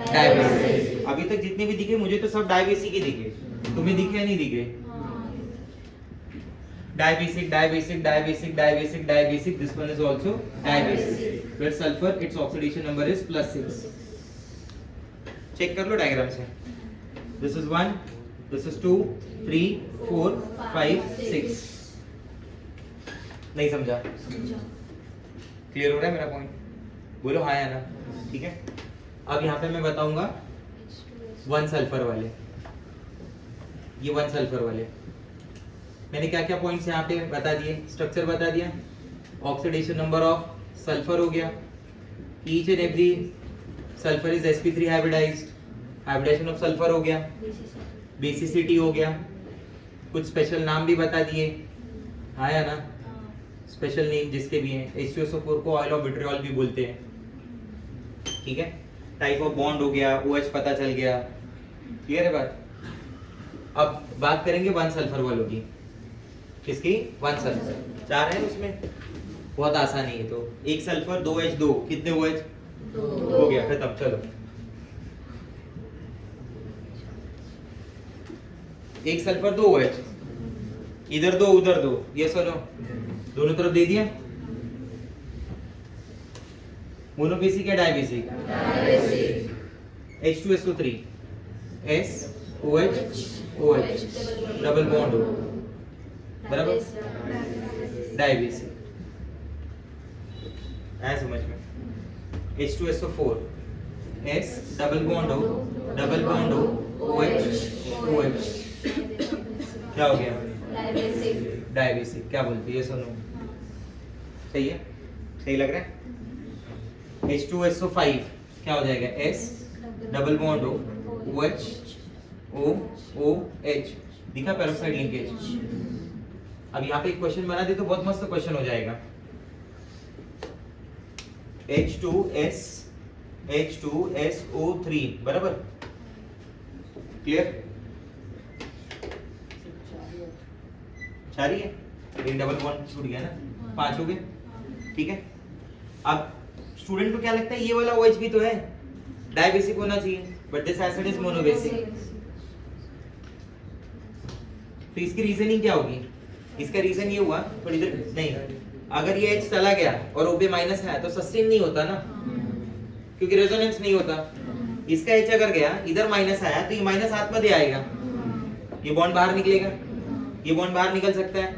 डायबेसिक अभी तक जितने भी दिखे मुझे तो सब डायबेसिक ही दिखे तुम्हें दिखे या नहीं दिखे dibasic dibasic dibasic dibasic dibasic this one is also dibasic फिर sulphur its oxidation number is +6 check कर लो डायग्राम से दिस इज 1 दिस इज 2 3 4 5 6 नहीं समझा क्लियर हो रहा है मेरा पॉइंट बोलो हाँ या ना ठीक है अब यहाँ पे मैं बताऊंगा 1 सल्फर वाले ये 1 सल्फर वाले मैंने क्या क्या पॉइंट्स यहाँ पे बता दिए स्ट्रक्चर बता दिया ऑक्सीडेशन नंबर ऑफ सल्फर हो गया each and every sulphur is sp3 hybridized hybridization of sulphur हो गया बेसिसिटी हो गया कुछ स्पेशल नाम भी बता दिए हाँ या ना स्पेशल नेम जिसके भी हैं H2SO4 को ऑयल ऑफ विट्रियोल भी बोलते हैं ठीक है टाइप ऑफ बॉन्ड हो गया OH पता चल गया क्लियर है बात अब बात करेंगे 1 सल्फर वालों की किसकी 1 सल्फर 4 है उसमें बहुत आसान है ये तो 1 सल्फर 2H2 कितने OH हो गया खत्म चलो एक सल्फर 2 OH इधर 2 उधर 2 ये सुनो दोनों तरफ दे दिया मोनोबेसिक या dibasic H2SO3 S OH OH double bond हो बराबर डायबेसिक आया समझ में H2SO4 S double bond O OH OH क्या हो गया डायबेसिक क्या बोलते ये सुनो सही है सही लग रहा है H2SO5 क्या हो जाएगा S double bond O OH OH दिखा पेरोक्साइड लिंकेज अब यहाँ पे एक क्वेश्चन बना दे तो बहुत मस्त क्वेश्चन हो जाएगा H2SO3 बराबर क्लियर चार ही है एक डबल बॉन्ड छूट गया ना 5 हो गए ठीक है अब स्टूडेंट को क्या लगता है ये वाला OH भी तो है डायबेसिक होना चाहिए but this acid is monobasic तो इसकी रीजनिंग क्या होगी इसका रीजन ये हुआ थोड़ी देर नहीं अगर ये H चला गया और OB माइनस है तो सस्टेन नहीं होता ना क्योंकि रेजोनेंस नहीं होता इसका H अगर गया इधर माइनस आया तो ये माइनस हाथ में दे आएगा ये बॉन्ड बाहर निकलेगा ये बॉन्ड बाहर निकल सकता है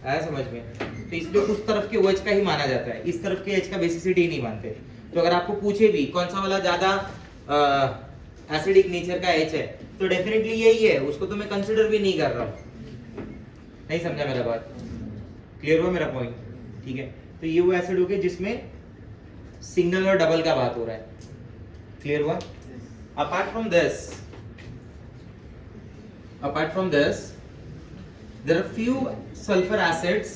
आया समझ में तो इसलिए उस तरफ के OH का ही माना जाता है इस तरफ के H का बेसिसिटी नहीं मानते तो अगर आपको पूछे भी कौन सा वाला ज्यादा एसिडिक नेचर का H है तो डेफिनेटली यही है उसको तो मैं कंसीडर भी नहीं कर रहा हूं नहीं समझा मेरा बात क्लियर हुआ मेरा पॉइंट ठीक है तो ये वो एसिड हो गया जिसमें सिंगल और डबल का बात हो रहा है क्लियर हुआ apart from this there are few sulfur acids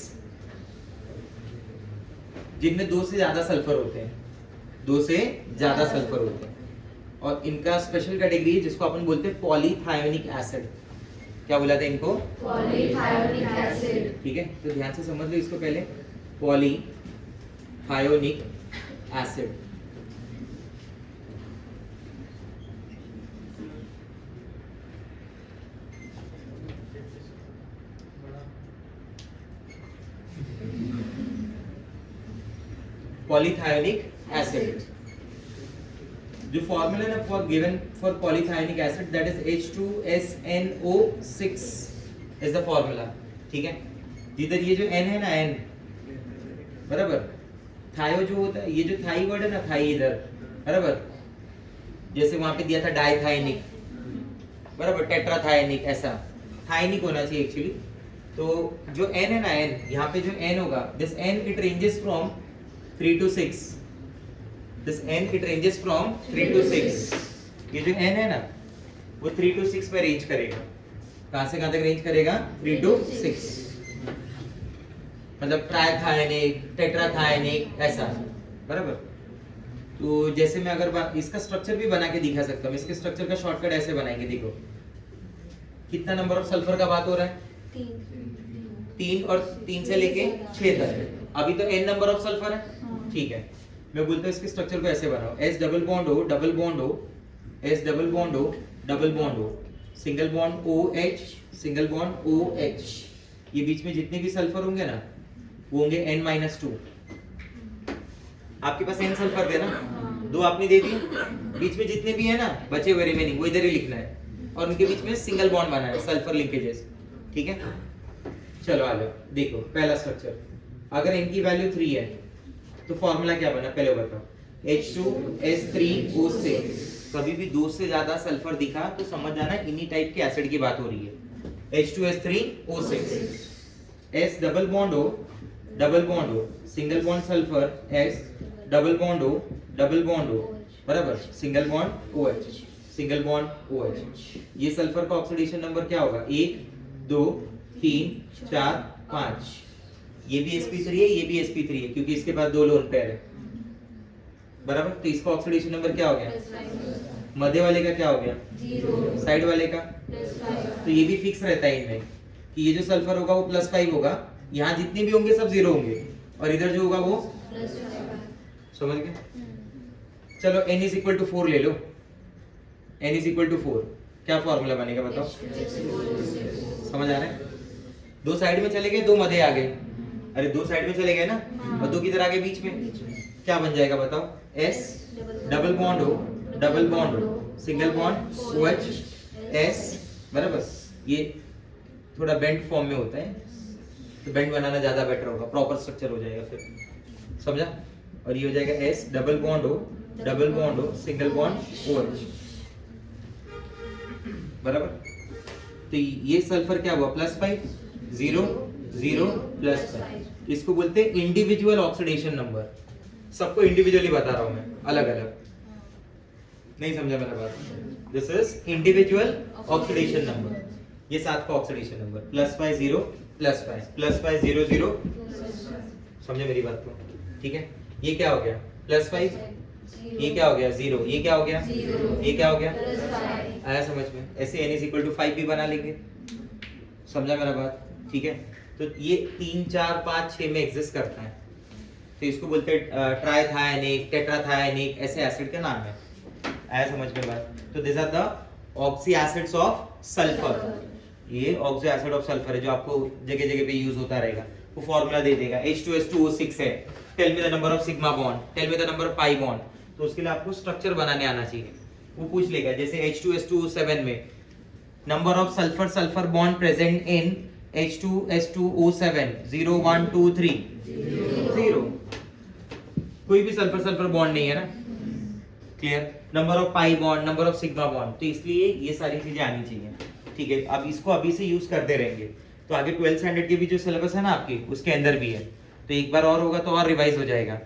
जिनमें 2 से ज्यादा सल्फर होते हैं 2 से ज्यादा सल्फर होते हैं और इनका स्पेशल कैटेगरी है जिसको अपन बोलते हैं पॉलीथायोनिक एसिड क्या बोला था इनको पॉलीथायोनिक एसिड ठीक है तो ध्यान से समझ लो इसको पहले पॉलीथायोनिक एसिड polythionic acid जो फॉर्मूला है for given for polythionic acid that is H2SNO6 is the formula ठीक है इधर ये जो N है ना N बराबर थायो जो होता है ये जो थाई वर्ड है ना थाई इधर बराबर जैसे वहां पे दिया था डाइथाइनिक बराबर टेट्राथाइनिक ऐसा थाइनिक होना चाहिए एक्चुअली तो जो N है ना N यहाँ पे जो N होगा this N it ranges from 3 to 6 this n it ranges from 3 to 6 ये जो n है ना वो 3 to 6 पे रेंज करेगा कहां से कहां तक रेंज करेगा 3 to 6 मतलब ट्राइथायोनिक टेट्राथायोनिक ऐसा बराबर तो जैसे मैं अगर इसका स्ट्रक्चर भी बना के दिखा सकता हूं इसके स्ट्रक्चर का शॉर्टकट ऐसे बनाएंगे देखो कितना नंबर ऑफ सल्फर का बात हो रहा है 3 3 और 3 से लेके 6 तक। अभी तो n नंबर ऑफ सल्फर है, ठीक है। मैं बोलता हूँ इसके स्ट्रक्चर को ऐसे बनाओ, S double bond O double bond O, S double bond O double bond O, single bond OH, single bond OH। ये बीच में जितने भी सल्फर होंगे ना वो होंगे n-2। आपके पास n सल्फर थे ना, 2 आपने दे दिए, बीच में जितने भी है ना बचे हुए रिमेनिंग वो इधर ही लिखना है, और उनके बीच में सिंगल बॉन्ड बनाना है, सल्फर लिंकेजेस, ठीक है। चलो आ जाओ, देखो पहला स्ट्रक्चर, अगर इनकी वैल्यू 3 है तो फॉर्मूला क्या बना पहले बताओ, H2S3O6। कभी भी 2 से ज्यादा सल्फर दिखा तो समझ जाना इन्हीं टाइप के एसिड की बात हो रही है। H2S3O6, S double bond O double bond O, single bond sulphur S double bond O double bond O, बराबर, single bond OH, single bond OH। ये सल्फर का ऑक्सीडेशन नंबर क्या होगा, 1 2 3 4 5। ये भी sp3 है, ये भी sp3 है, क्योंकि इसके पास 2 लोन पेयर है, बराबर। तो इसका ऑक्सीडेशन नंबर क्या हो गया, मध्य वाले का क्या हो गया, 0 साइड वाले का। +5। तो ये भी फिक्स रहता है इनमें कि ये जो सल्फर होगा वो +5 होगा, यहाँ जितने भी होंगे सब 0 होंगे, और इधर जो होगा वो +5। समझ गए। चलो n इज इक्वल टू 4 ले लो, n इज इक्वल टू 4, क्या फॉर्मूला बनेगा बताओ, समझ आ रहा है। 2 साइड में चले गए, 2 मध्य आ गए, अरे 2 साइड में चले गए ना, और 2 किधर आ गए बीच में, क्या बन जाएगा बताओ, S double bond O double bond O, single bond OH S, बराबर। ये थोड़ा बेंड फॉर्म में होता है, तो बेंड बनाना ज्यादा बेटर होगा, प्रॉपर स्ट्रक्चर हो जाएगा फिर, समझा। और ये हो जाएगा S double bond O double bond O, single bond OH, बराबर। तो ये सल्फर क्या हुआ, +5 0 0 +5। इसको बोलते हैं इंडिविजुअल ऑक्सीडेशन नंबर। सबको इंडिविजुअली बता रहा हूं मैं, अलग अलग नहीं, समझा मेरा बात। This is individual oxidation number. ये 7 का ऑक्सीडेशन नंबर, +5 0 +5 +5 0 0, समझे मेरी बात को, ठीक है। ये क्या हो गया, +5, ये क्या हो गया 0, ये क्या हो गया 0, ये क्या हो गया, +5। आया समझ में। ऐसे n इज इक्वल टू 5 भी बना लेंगे, समझा मेरा बात, ठीक है। तो ये 3 4 5 6 में एग्जिस्ट करता है, तो इसको बोलते हैं ट्राइथायोनिक, टेट्राथायोनिक, ऐसे एसिड का नाम है, आया समझ में बात। तो this are the oxy acids of sulphur. ये ऑक्सी एसिड ऑफ सल्फर है जो आपको जगह जगह पे यूज होता रहेगा। वो फॉर्मूला दे देगा, H2S2O6 है, tell me the number of sigma bond, tell me the number of pi bond. तो उसके लिए आपको स्ट्रक्चर बनाने आना चाहिए। वो पूछ लेगा, जैसे H2S2O7 में number of sulphur sulphur bond present in H2S2O7 0 1 2 3 0, कोई भी सल्फर सल्फर बॉन्ड नहीं है ना, clear. Number of pi bond, number of sigma bond, तो इसलिए ये सारी चीजें आनी चाहिए, ठीक है। अब इसको अभी से यूज करते रहेंगे, तो आगे 12th स्टैंडर्ड के भी जो सिलेबस है ना आपकी, उसके अंदर भी है, तो एक बार और होगा तो और रिवाइज हो जाएगा,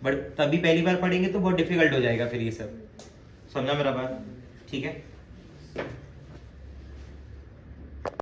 बट तभी पहली बार पढ़ेंगे तो बहुत डिफिकल्ट हो जाएगा फिर ये सब, समझा मेरा बात, ठीक है।